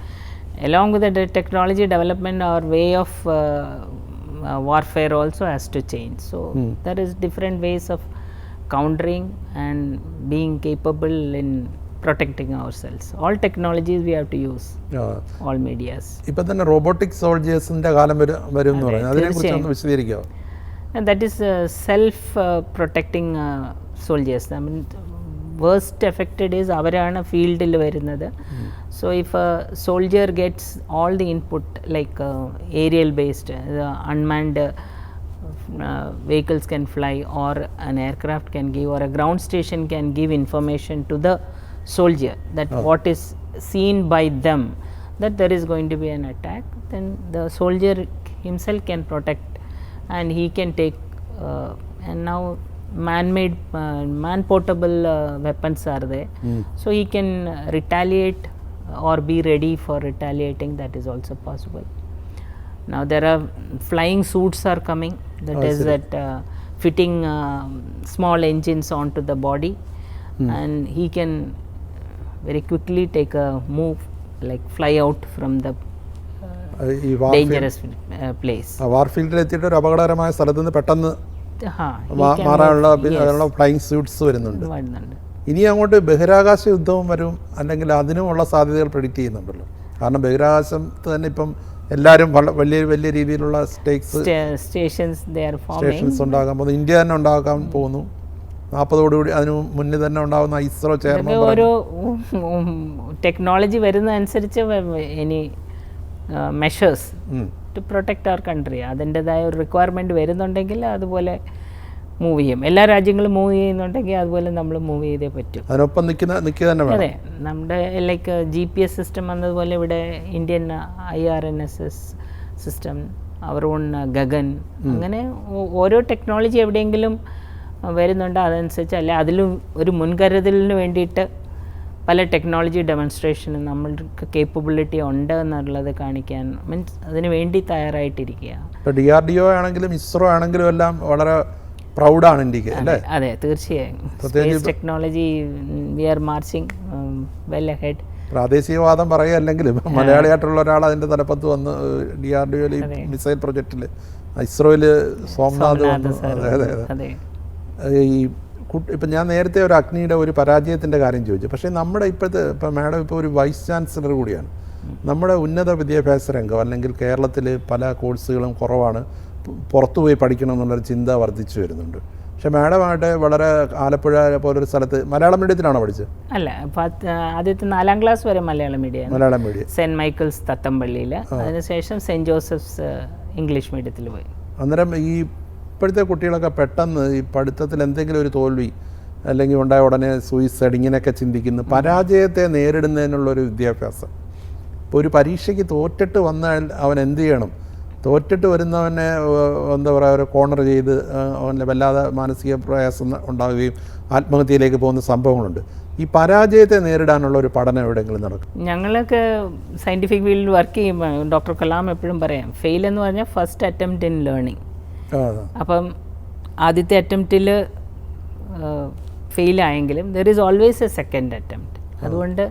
along with the technology development, our way of warfare also has to change. So there is different ways of countering and being capable in protecting ourselves. All technologies we have to use, all medias. ഇപ്പം തന്നെ robotic സോൾജേഴ്സിൻ്റെ കാലം വരും എന്ന് പറയുന്നത്, അതിനെക്കുറിച്ച് ഒന്ന് വിശദീകരിക്കാമോ? And that is self protecting soldiers. I mean, worst affected is avarana field il varunathu. So if a soldier gets all the input like aerial based unmanned vehicles can fly, or an aircraft can give, or a ground station can give information to the soldier that what is seen by them, that there is going to be an attack, then the soldier himself can protect, and he can take and now man-made man-portable weapons are there. So he can retaliate or be ready for retaliating. That is also possible. Now there are flying suits are coming, that is that fitting small engines onto the body, and he can very quickly take a move, like fly out from the dangerous place. വാർഫീൽഡിൽ എത്തിയിട്ട് ഒരു അപകടകരമായ സ്ഥലത്ത് നിന്ന് പെട്ടെന്ന് മാറാനുള്ള flying suites വരുന്നുണ്ട്. ഇനി അങ്ങോട്ട് ബഹിരാകാശ യുദ്ധവും വരും, അല്ലെങ്കിൽ അതിനുമുള്ള സാധ്യതകൾ പ്രെഡിക്റ്റ് ചെയ്യുന്നുണ്ടല്ലോ. കാരണം ബഹിരാകാശത്ത് തന്നെ ഇപ്പം എല്ലാവരും വലിയ വലിയ രീതിയിലുള്ള സ്റ്റേഷൻസ് ഉണ്ടാകാൻ പോകുന്നു. ഇന്ത്യ തന്നെ ഉണ്ടാക്കാൻ പോകുന്നു. 40 അതിന് മുന്നേ തന്നെ ഉണ്ടാകുന്ന ഇസ്രോ ചെയർമാൻ ഓരോ ടെക്നോളജി വരുന്ന അനുസരിച്ച് ഇനി measures to protect our country അതിൻ്റെതായ ഒരു റിക്വയർമെൻറ്റ് വരുന്നുണ്ടെങ്കിൽ അതുപോലെ മൂവ് ചെയ്യും. എല്ലാ രാജ്യങ്ങളും മൂവ് ചെയ്യുന്നുണ്ടെങ്കിൽ അതുപോലെ നമ്മൾ മൂവ് ചെയ്തേ പറ്റും. അതിനൊപ്പം അതെ, നമ്മുടെ ലൈക്ക് GPS സിസ്റ്റം വന്നതുപോലെ ഇവിടെ Indian IRNSS system our own GAGAN, അങ്ങനെ ഓരോ ടെക്നോളജി എവിടെയെങ്കിലും വരുന്നുണ്ട് അതനുസരിച്ച്, അല്ലെ അതിലും ഒരു മുൻകരുതലിന് വേണ്ടിയിട്ട് പല ടെക്നോളജി ഡെമോൺസ്ട്രേഷനും നമ്മൾക്ക് കേപ്പബിലിറ്റി ഉണ്ട് എന്നുള്ളത് കാണിക്കാൻ, മീൻസ് അതിന് വേണ്ടി തയ്യാറായിട്ടിരിക്കുക. ഇപ്പോൾ DRDO ആണെങ്കിലും ഇസ്രോ ആണെങ്കിലും എല്ലാം വളരെ പ്രൗഡാണ് ഇന്ത്യക്ക് അല്ലേ? അതെ, തീർച്ചയായും. Space technology we are marching well ahead. പ്രാദേശികവാദം പറയുക, അല്ലെങ്കിൽ മലയാളിയായിട്ടുള്ള ഒരാൾ അതിൻ്റെ തലപ്പത്ത് വന്ന് DRDOയിൽ മിസൈൽ പ്രൊജക്റ്റിൽ, ഇസ്രോയിൽ സോംനാഥ് വന്നു. അതെ. ഈ ഇപ്പം ഞാൻ നേരത്തെ ഒരു അഗ്നിയുടെ ഒരു പരാജയത്തിൻ്റെ കാര്യം ചോദിച്ചു. പക്ഷേ നമ്മുടെ ഇപ്പോഴത്തെ ഇപ്പം മാഡം ഇപ്പോൾ ഒരു വൈസ് ചാൻസലർ കൂടിയാണ്. നമ്മുടെ ഉന്നത വിദ്യാഭ്യാസ രംഗം, അല്ലെങ്കിൽ കേരളത്തിൽ പല കോഴ്സുകളും കുറവാണ്, പുറത്തുപോയി പഠിക്കണം എന്നുള്ളൊരു ചിന്ത വർദ്ധിച്ചു വരുന്നുണ്ട്. പക്ഷേ മാഡമായിട്ട് വളരെ ആലപ്പുഴ പോലൊരു സ്ഥലത്ത് മലയാളം മീഡിയത്തിലാണോ പഠിച്ചത്? അല്ല, ആദ്യത്തെ 4ാം ക്ലാസ് വരെ മലയാളം മീഡിയം, സെൻറ്റ് മൈക്കിൾസ് തത്തമ്പള്ളിയിൽ, അതിനുശേഷം സെൻറ്റ് ജോസഫ്സ് ഇംഗ്ലീഷ് മീഡിയത്തിൽ പോയി. അന്നേരം ഈ ഇപ്പോഴത്തെ കുട്ടികളൊക്കെ പെട്ടെന്ന് ഈ പഠിത്തത്തിൽ എന്തെങ്കിലും ഒരു തോൽവി അല്ലെങ്കിൽ ഉണ്ടായ ഉടനെ സൂയിസൈഡ് ഇങ്ങനെയൊക്കെ ചിന്തിക്കുന്നു. പരാജയത്തെ നേരിടുന്നതിനുള്ളൊരു വിദ്യാഭ്യാസം. ഇപ്പോൾ ഒരു പരീക്ഷയ്ക്ക് തോറ്റിട്ട് വന്നാൽ അവൻ എന്ത് ചെയ്യണം? തോറ്റിട്ട് വരുന്നവനെ എന്താ പറയുക, ഒരു കോർണർ ചെയ്ത് അവനെ വല്ലാതെ മാനസിക പ്രയാസം ഉണ്ടാവുകയും ആത്മഹത്യയിലേക്ക് പോകുന്ന സംഭവങ്ങളുണ്ട്. ഈ പരാജയത്തെ നേരിടാനുള്ള ഒരു പഠനം എവിടെയെങ്കിലും നടക്കും? ഞങ്ങളൊക്കെ സയൻറ്റിഫിക് ഫീൽഡിൽ വർക്ക് ചെയ്യുമ്പോൾ ഡോക്ടർ കലാം എപ്പോഴും പറയാം, ഫെയിൽ എന്ന് പറഞ്ഞാൽ ഫസ്റ്റ് അറ്റംപ്റ്റ് ഇൻ ലേണിംഗ്. അപ്പം ആദ്യത്തെ അറ്റംപ്റ്റിൽ ഫെയിലായെങ്കിലും there is always a second attempt. അതുകൊണ്ട്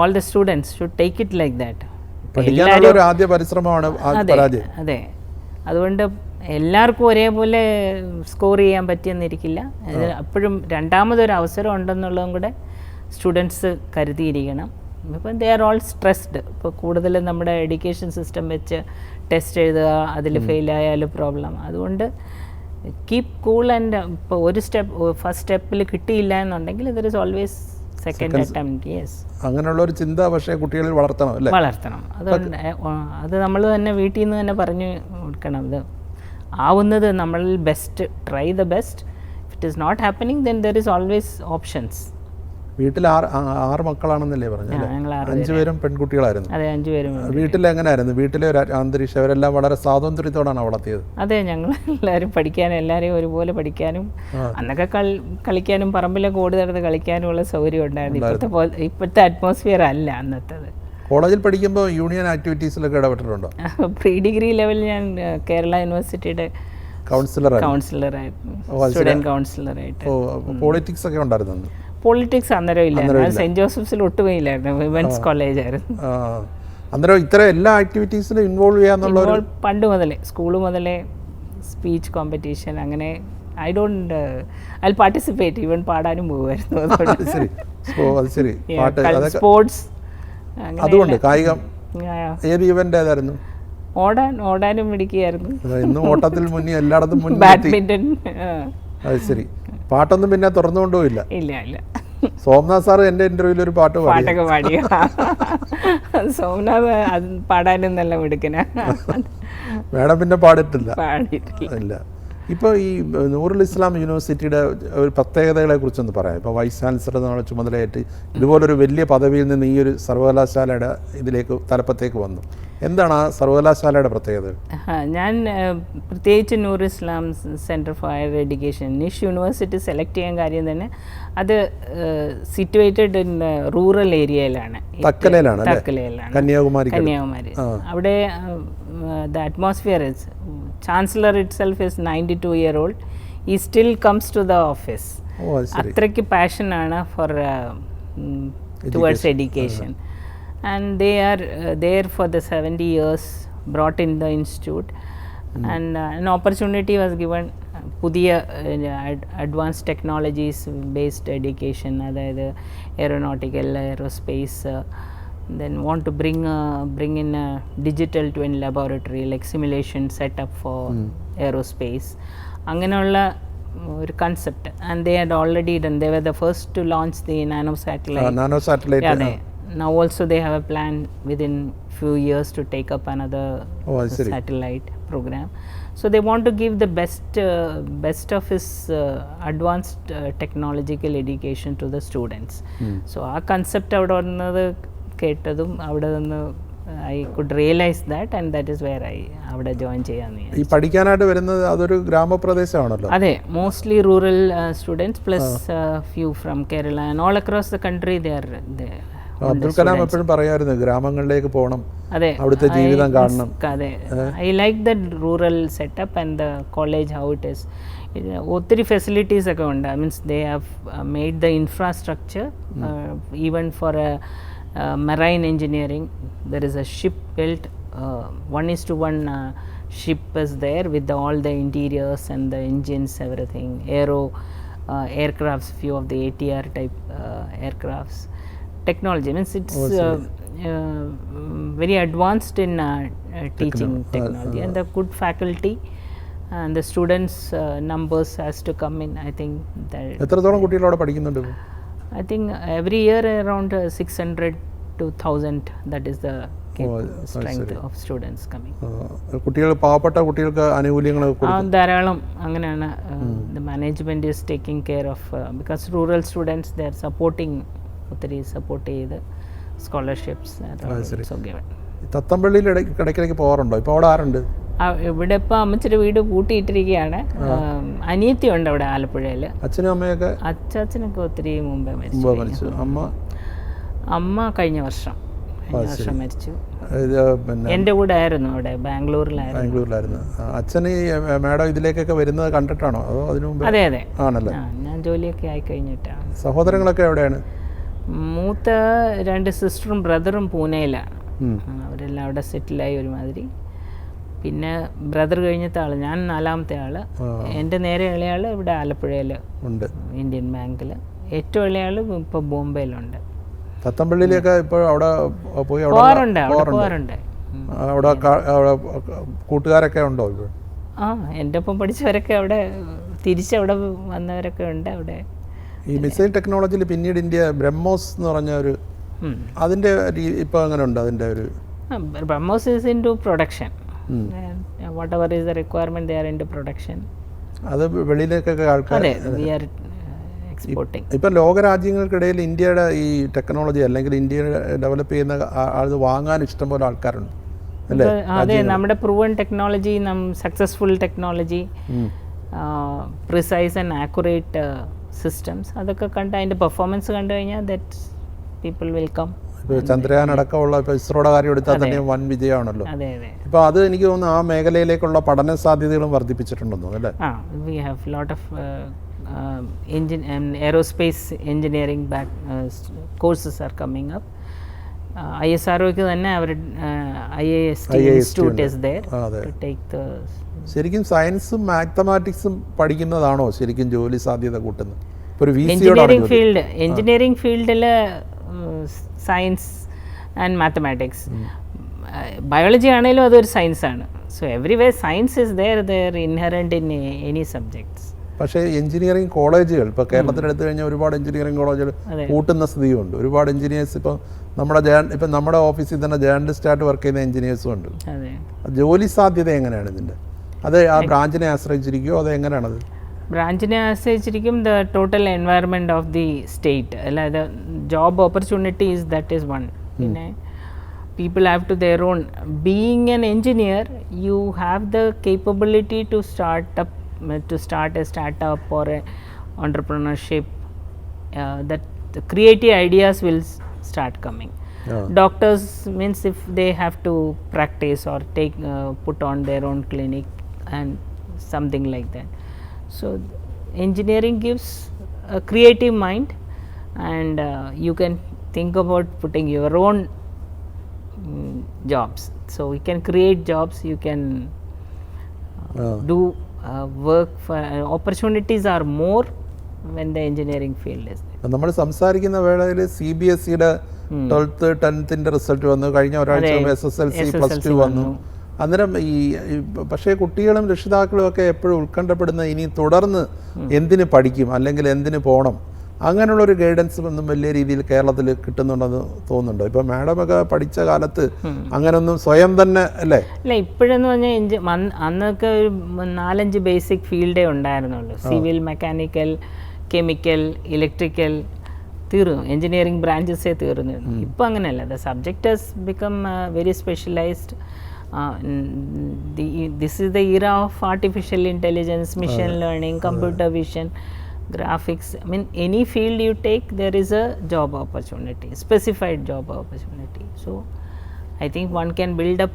all the students should take it like that. ആദ്യ പരിശ്രമമാണ് പരാജയം. അതെ, അതുകൊണ്ട് എല്ലാവർക്കും ഒരേപോലെ സ്കോർ ചെയ്യാൻ പറ്റിയെന്നിരിക്കില്ല. അപ്പോഴും രണ്ടാമതൊരു അവസരം ഉണ്ടെന്നുള്ളതും കൂടെ സ്റ്റുഡൻസ് കരുതിയിരിക്കണം. ഇപ്പം ദേ ആർ ഓൾ സ്ട്രെസ്ഡ്. ഇപ്പോൾ കൂടുതലും നമ്മുടെ എഡ്യൂക്കേഷൻ സിസ്റ്റം വെച്ച് ടെസ്റ്റ് എഴുതുക, അതിൽ ഫെയിലായാലും പ്രോബ്ലം. അതുകൊണ്ട് കീപ് കൂൾ ആൻഡ് ഇപ്പോൾ ഒരു ഫസ്റ്റ് സ്റ്റെപ്പിൽ കിട്ടിയില്ല എന്നുണ്ടെങ്കിൽ there is always second attempt. Yes, അങ്ങനെയുള്ളൊരു ചിന്ത പക്ഷേ കുട്ടികളിൽ വളർത്തണം അല്ലേ? വളർത്തണം. അതുകൊണ്ട് അത് നമ്മൾ തന്നെ വീട്ടിൽ നിന്ന് തന്നെ പറഞ്ഞു കൊടുക്കണം. ഇത് ആവുന്നത് നമ്മളിൽ best, try the best. If it is not happening then there is always options. വീട്ടിൽ 6 മക്കളാണെന്നല്ലേ പറഞ്ഞത്? 5 പേരും പെൺകുട്ടികളായിരുന്നു. അതെ, 5 പേരും. വീട്ടിൽ എങ്ങനെയായിരുന്നു? വീട്ടിലെ ഒരു അന്തരീക്ഷം അവരെല്ലാം വളരെ സ്വാതന്ത്ര്യത്തോടാണ് വളർത്തിയത്? അതെ, ഞങ്ങൾ എല്ലാവരും പഠിക്കാനും, എല്ലാവരെയും ഒരുപോലെ പഠിക്കാനും, അന്നൊക്കെ കളിക്കാനും പറമ്പിലൊക്കെ ഓടി നടന്ന് കളിക്കാനുമുള്ള സൗകര്യം ഉണ്ടായിരുന്നു. ഇപ്പോഴത്തെ അറ്റ്മോസ്ഫിയർ അല്ല അന്നത്തേത്. കോളേജിൽ പഠിക്കുമ്പോൾ യൂണിയൻ ആക്ടിവിറ്റീസിലൊക്കെ ഇടപെട്ടിട്ടുണ്ടോ? പ്രീ ഡിഗ്രി ലെവലിൽ ഞാൻ കേരള യൂണിവേഴ്സിറ്റിയുടെ കൗൺസിലറായിരുന്നു, സ്റ്റുഡൻറ് കൗൺസിലറായിട്ട്. പോളിറ്റിക്സ് ഒക്കെ ഉണ്ടായിരുന്നു? പൊളിറ്റിക്സ് അന്നേരം ഇല്ല. സെന്റ് ജോസഫ്സിൽ ഒട്ടുമേ ഇല്ലായിരുന്നു, വിമൻസ് കോളേജ് ആയിരുന്നു. അന്നേരം ഇത്തരം എല്ലാ ആക്ടിവിറ്റീസിലും ഇൻവോൾവ് ചെയ്യാന്നുള്ള പണ്ട് മുതലേ, സ്കൂൾ മുതലേ സ്പീച്ച് കോമ്പറ്റീഷൻ, അങ്ങനെ ഐ പാർട്ടിസിപ്പേറ്റ്, ഈവൻ പാടാനും പോകുമായിരുന്നു. സ്പോർട്സ്, അതുകൊണ്ട് കായികം. ഏത് ഇവന്റ് ഏതായിരുന്നു? ഓടാനും പിടിക്കുകയായിരുന്നു. ഓട്ടത്തിൽ മുന്നിൽ എല്ലായിടത്തും മുന്നിൽ. ബാഡ്മിന്റൺ. അത് ശരി. പാട്ടൊന്നും പിന്നെ തുറന്നുകൊണ്ടുപോയില്ല? ഇല്ല. സോംനാഥ് സാർ എൻ്റെ ഇന്റർവ്യൂവിൽ ഒരു പാട്ടൊക്കെ പാടിയ സോംനാഥ് അത് പാടാനും നല്ല മിടുക്കനാ. മാഡം പിന്നെ പാടിയിട്ടില്ല? ഇല്ല. ഇപ്പോൾ ഈ നൂറുൽ ഇസ്ലാം യൂണിവേഴ്സിറ്റിയുടെ ഒരു പ്രത്യേകതകളെ കുറിച്ചൊന്ന് പറയാം. ഇപ്പോൾ വൈസ് ചാൻസലർ എന്നുള്ള ചുമതലയേറ്റ് ഇതുപോലൊരു വലിയ പദവിയിൽ നിന്ന് ഈ ഒരു സർവകലാശാലയുടെ തലപ്പത്തേക്ക് വന്നു. എന്താണ് ആ സർവകലാശാലയുടെ പ്രത്യേകത? ഞാൻ പ്രത്യേകിച്ച് Noorul Islam centre for higher education, NICHE university select ചെയ്യാൻ കാര്യം തന്നെ അത് സിറ്റുവേറ്റഡ് ഇൻ റൂറൽ ഏരിയയിലാണ്, തക്കലയിലാണ്, കന്യാകുമാരി. അവിടെ the atmosphere is, chancellor itself is 92-year-old, he still comes to the office. അത്രയ്ക്ക് പാഷൻ ആണ് for towards education. And they are there for the 70 years, brought in the institute, and an opportunity was given. പുതിയ advance technologies based education, അതായത് aeronautical, aerospace, then want to bring in a digital twin laboratory like simulation setup for aerospace, അങ്ങനെയുള്ള ഒരു concept. and they had already done, they were the first to launch the nano satellite. Now also they have a plan within few years to take up another satellite program. So they want to give the best of his advanced technological education to the students. So ആ concept അവിടെ വന്നത് കേട്ടതും അവിടെ നിന്ന് I could realise that and that is where I അവിടെ join ചെയ്യാമെന്ന് വിചാരിച്ചു. ഈ പഠിക്കാനായിട്ട് വരുന്നത് അതൊരു ഗ്രാമപ്രദേശമാണല്ലോ. അതെ, mostly rural students plus few from Kerala and all across the country they are. Abdul Kalam എപ്പോഴും പറയായിരുന്നു ഗ്രാമങ്ങളിലേക്ക് പോകണം, അതെ, അവിടുത്തെ ജീവിതം കാണണം. അതെ, I like the rural setup and the college how it is. ഒത്തിരി ഫെസിലിറ്റീസ് ഒക്കെ ഉണ്ട്. Means they have made the infrastructure even for marine engineering. There is a ship built 1:1 ship is there with all the interiors and the engines, everything, aircrafts, few of the ATR type aircrafts. Technology means it's very advanced in teaching technology and the good faculty and the students numbers has to come in. I think that എത്രത്തോളം കുട്ടികൾ അവിടെ പഠിക്കുന്നുണ്ട്? I think every year around 600 to 1000, that is the strength of students coming. കുട്ടികൾ, പാവപ്പെട്ട കുട്ടികൾക്ക് ആനുകൂല്യങ്ങൾ ധാരാളം അങ്ങനെയാണ്. The management is taking care of because rural students they are supporting, ഒത്തിരി സപ്പോർട്ട് ചെയ്ത് സ്കോളർഷിപ്സ് so given. തത്തമ്പള്ളിയിൽ ഇടയ്ക്കിടയ്ക്ക് പോകാറുണ്ടോ? ഇപ്പോൾ അവിടെ ആരുണ്ട്? ഇവിടെ ഇപ്പോൾ അമ്മച്ചിയുടെ വീട് പൂട്ടിയിട്ടിരിക്കുകയാണ്. അനിയത്തി ഉണ്ട് അവിടെ ആലപ്പുഴയിൽ. അച്ഛനും അമ്മയൊക്കെ? അച്ഛനൊക്കെ ഒത്തിരി മുമ്പേ മരിച്ചു. അമ്മ കഴിഞ്ഞ വർഷം മരിച്ചു. എൻ്റെ കൂടെ ആയിരുന്നു അവിടെ, ബാംഗ്ലൂരിലായിരുന്നു. അച്ഛന് മാഡം ഇതിലേക്കൊക്കെ വരുന്നത് കണ്ടിട്ടാണോ അതോ അതിനു മുമ്പ്? അതെ അതെ, ആണല്ലേ. ഞാൻ ജോലിയൊക്കെ ആയി കഴിഞ്ഞിട്ടാണ്. സഹോദരങ്ങളൊക്കെ എവിടെയാണ്? മൂത്ത 2 സിസ്റ്ററും ബ്രദറും പൂനെയിലാണ്. അവരെല്ലാം അവിടെ സെറ്റിലായി ഒരുമാതിരി. പിന്നെ ബ്രദർ കഴിഞ്ഞത്തെ ആള്, ഞാൻ 4ാമത്തെ ആള്. എൻ്റെ നേരെ ഇളയാള് ഇവിടെ ആലപ്പുഴയിൽ ഉണ്ട്, ഇന്ത്യൻ ബാങ്കിൽ. ഏറ്റവും ഇളയാള് ഇപ്പോൾ ബോംബെയിലുണ്ട്. തത്തമ്പള്ളിയിലൊക്കെ ഇപ്പോൾ അവിടെ പോയി പോകാറുണ്ട്. അവിടെ കൂട്ടുകാരൊക്കെ ഉണ്ടോ? എൻ്റെ ഒപ്പം പഠിച്ചവരൊക്കെ അവിടെ, തിരിച്ചവിടെ വന്നവരൊക്കെ ഉണ്ട് അവിടെ. ഈ മിസൈൽ ടെക്നോളജിയിൽ പിന്നീട് ഇന്ത്യ ബ്രഹ്മോസ് എന്ന് പറഞ്ഞ ഒരു അതിൻ്റെ ഇപ്പോൾ അങ്ങനെ ഉണ്ട് അതിൻ്റെ ഒരു BrahMos is into production. whatever is the requirement, they are into production. അത് വെളിയിലേക്കൊക്കെ ആൾക്കാർ we are exporting. ഇപ്പം ലോകരാജ്യങ്ങൾക്കിടയിൽ ഇന്ത്യയുടെ ഈ ടെക്നോളജി അല്ലെങ്കിൽ ഇന്ത്യ ഡെവലപ്പ് ചെയ്യുന്ന അത് വാങ്ങാൻ ഇഷ്ടംപോലെ ആൾക്കാരുണ്ട് അല്ലേ? അതെ, നമ്മുടെ proven technology, successful technology, precise and accurate systems, അതൊക്കെ കണ്ട് അതിൻ്റെ പെർഫോമൻസ് കണ്ടു കഴിഞ്ഞാൽ ദാറ്റ് പീപ്പിൾ വിൽ കം. ഇപ്പോൾ ചന്ദ്രയാൻ അടക്കമുള്ള ഇപ്പോൾ ഇസ്രോയുടെ കാര്യം എടുത്താൽ തന്നെ വൻ വിജയമാണല്ലോ. ഇപ്പോൾ അത് എനിക്ക് തോന്നുന്നു ആ മേഖലയിലേക്കുള്ള പഠന സാധ്യതകളും വർദ്ധിപ്പിച്ചിട്ടുണ്ടെന്നോ അല്ലേ? We have lot of aerospace engineering courses are coming up. ISROക്ക് തന്നെ അവർ IIST institute is there to take the. ശരിക്കും സയൻസും മാത്തമാറ്റിക്സും പഠിക്കുന്നതാണോ ശരിക്കും ജോലി സാധ്യത കൂട്ടുന്നത്? എഞ്ചിനീയറിംഗ് ഫീൽഡിൽ സയൻസ് ആൻഡ് മാത്തമാറ്റിക്സ്, ബയോളജി ആണെങ്കിലും അതൊരു സയൻസാണ്. So everyway science is there inherent in any subjects. പക്ഷേ എഞ്ചിനീയറിംഗ് കോളേജുകൾ ഇപ്പോൾ കേരളത്തിലെടുത്തു കഴിഞ്ഞാൽ ഒരുപാട് എഞ്ചിനീയറിംഗ് കോളേജുകൾ കൂട്ടുന്ന സ്ഥിതിയുണ്ട്. ഒരുപാട് എഞ്ചിനീയേഴ്സ് ഇപ്പം നമ്മുടെ ഓഫീസിൽ തന്നെ ജേർണലിസ്റ്റായിട്ട് വർക്ക് ചെയ്യുന്ന എഞ്ചിനീയേഴ്സും ഉണ്ട്. ജോലി സാധ്യത എങ്ങനെയാണ് ഇതിൻ്റെ? അത് ആ ബ്രാഞ്ചിനെ ആശ്രയിച്ചിരിക്കുമോ അത് എങ്ങനെയാണത്? ബ്രാഞ്ചിനെ ആശ്രയിച്ചിരിക്കും the total environment of the state. അല്ലാതെ job opportunities that is one. പിന്നെ people have to their own. Being an engineer, you have the capability to start a startup or a entrepreneurship. That the creative ideas will start coming. Doctors means if they have to practice or put on their own clinic and something like that. So engineering gives a creative mind, and you can think about putting your own jobs. So you can create jobs, you can do work for opportunities are more when the engineering field is there. നമ്മൾ സംസാരിക്കുന്ന വേളയിൽ CBSEയുടെ 12th 10th result വന്നു. കഴിഞ്ഞ ഒരാഴ്ച SSLC +2 വന്നു. അന്നേരം പക്ഷേ കുട്ടികളും രക്ഷിതാക്കളും ഒക്കെ എപ്പോഴും ഉത്കണ്ഠപ്പെടുന്ന ഇനി തുടർന്ന് എന്തിന് പഠിക്കും അല്ലെങ്കിൽ എന്തിന് പോകണം, അങ്ങനെയുള്ളൊരു ഗൈഡൻസ് ഒന്നും വലിയ രീതിയിൽ കേരളത്തിൽ കിട്ടുന്നുണ്ടെന്ന് തോന്നുന്നുണ്ടോ? ഇപ്പം മാഡമൊക്കെ പഠിച്ച കാലത്ത് അങ്ങനെയൊന്നും സ്വയം തന്നെ അല്ലേ? അല്ല, ഇപ്പോഴെന്ന് പറഞ്ഞാൽ അന്നൊക്കെ ഒരു 4-5 ബേസിക് ഫീൽഡേ ഉണ്ടായിരുന്നുള്ളൂ. സിവിൽ, മെക്കാനിക്കൽ, കെമിക്കൽ, ഇലക്ട്രിക്കൽ, തീർന്നു, എൻജിനീയറിംഗ് ബ്രാഞ്ചസേ തീർന്നു. ഇപ്പം അങ്ങനെയല്ല, the subject has become very specialised. This is the era of artificial intelligence, machine learning, computer vision, graphics. I mean, any field you take, there is a job opportunity, specified job opportunity. So I think one can build up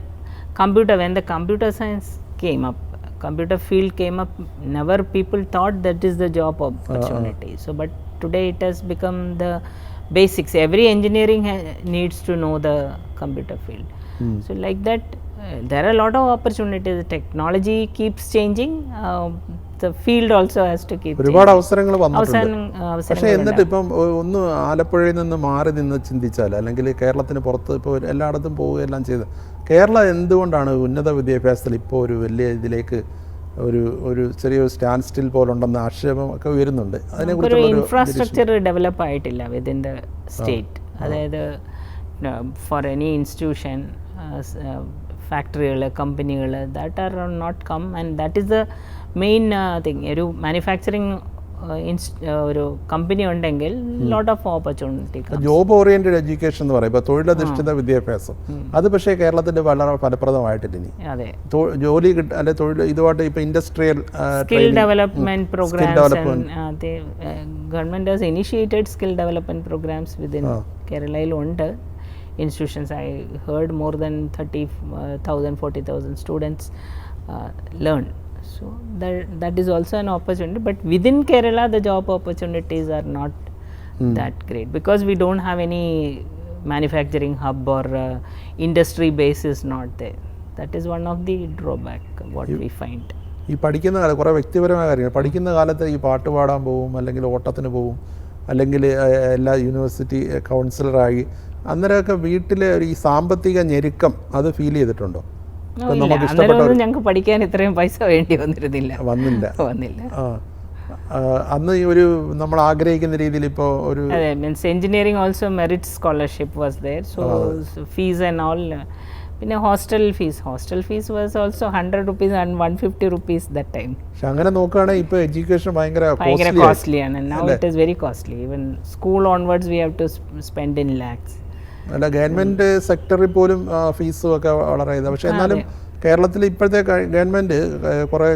computer. When the computer science came up, computer field came up, never people thought that is the job opportunity. So but today it has become the basics. Every engineering needs to know the computer field. So like that, there are a lot of opportunities. The technology keeps changing. The field also has to keep ഒരുപാട് അവസരങ്ങൾ വന്നിട്ടുണ്ട്. പക്ഷേ എന്നിട്ട് ഇപ്പം ഒന്ന് ആലപ്പുഴയിൽ നിന്ന് മാറി നിന്ന് ചിന്തിച്ചാൽ, അല്ലെങ്കിൽ കേരളത്തിന് പുറത്ത് ഇപ്പോൾ എല്ലായിടത്തും പോവുകയെല്ലാം ചെയ്ത്, കേരളം എന്തുകൊണ്ടാണ് ഉന്നത വിദ്യാഭ്യാസത്തിൽ ഇപ്പോൾ ഒരു വലിയ ഇതിലേക്ക് ഒരു ചെറിയൊരു സ്റ്റാൻഡ് സ്റ്റിൽ പോലുണ്ടെന്ന് ആക്ഷേപം ഒക്കെ ഉയരുന്നുണ്ട്? അതിനെക്കുറിച്ച് ഇൻഫ്രാസ്ട്രക്ചർ ഡെവലപ്പ് ആയിട്ടില്ല വിതിൻ ദ സ്റ്റേറ്റ്. അതായത് ഫോർ എനി ഇൻസ്റ്റിറ്റ്യൂഷൻ, ഫാക്ടറികൾ, കമ്പനികൾ, that are not come, and that is the main thing. ഒരു മാനുഫാക്ചറിങ് ഒരു കമ്പനി ഉണ്ടെങ്കിൽ lot of opportunity. Job oriented education എന്ന് പറയും, ഇപ്പോൾ തൊഴിലധിഷ്ഠിത വിദ്യാഭ്യാസം, അത് പക്ഷേ കേരളത്തിൽ വളരെ ഫലപ്രദമായിട്ടില്ല. ഇനി അതെ, ജോലി അല്ലെ തൊഴിൽ ഇതുമായിട്ട് ഇപ്പോൾ industrial skill development programmes, government has initiated skill development programmes within കേരളയിലുണ്ട്. institutions. I heard more than 30,000 40,000 students learn. So that is also an opportunity, but within Kerala the job opportunities are not that great because we don't have any manufacturing hub or industry base is not there. That is one of the drawback what we find. ഈ പഠിക്കുന്ന കാലം കുറേ വ്യക്തിപരമായ കാര്യങ്ങൾ, പഠിക്കുന്ന കാലത്ത് ഈ പാട്ട് പാടാൻ പോവും, അല്ലെങ്കിൽ ഓട്ടത്തിന് പോവും, അല്ലെങ്കിൽ എല്ലാ യൂണിവേഴ്സിറ്റി കൗൺസിലറായി, അന്നേരമൊക്കെ വീട്ടിലെ ഈ സാമ്പത്തിക ഞെരുക്കം അത് ഫീൽ ചെയ്തിട്ടുണ്ടോ? ഞങ്ങൾക്ക് പഠിക്കാൻ ഇത്രയും പൈസ വേണ്ടി വന്നില്ല. അന്ന് ഈ ഒരു നമ്മൾ ആഗ്രഹിക്കുന്ന രീതിയിൽ ഇപ്പോൾ ഒരു means engineering also merit scholarship was there. So fees and all. പിന്നെ hostel fees was also 100 rupees and 150 rupees that time. പക്ഷെ അങ്ങനെ നോക്കുകയാണെങ്കിൽ ഇപ്പോൾ എഡ്യൂക്കേഷൻ ഭയങ്കര കോസ്റ്റ്ലിയാണ്. Now it is very costly. Even school onwards we have to spend in lakhs. അല്ല, government സെക്ടറിൽ പോലും ഫീസും ഒക്കെ വളരെ ഇതാണ്. പക്ഷേ എന്നാലും കേരളത്തിൽ ഇപ്പോഴത്തെ ഗവൺമെൻറ് കുറേ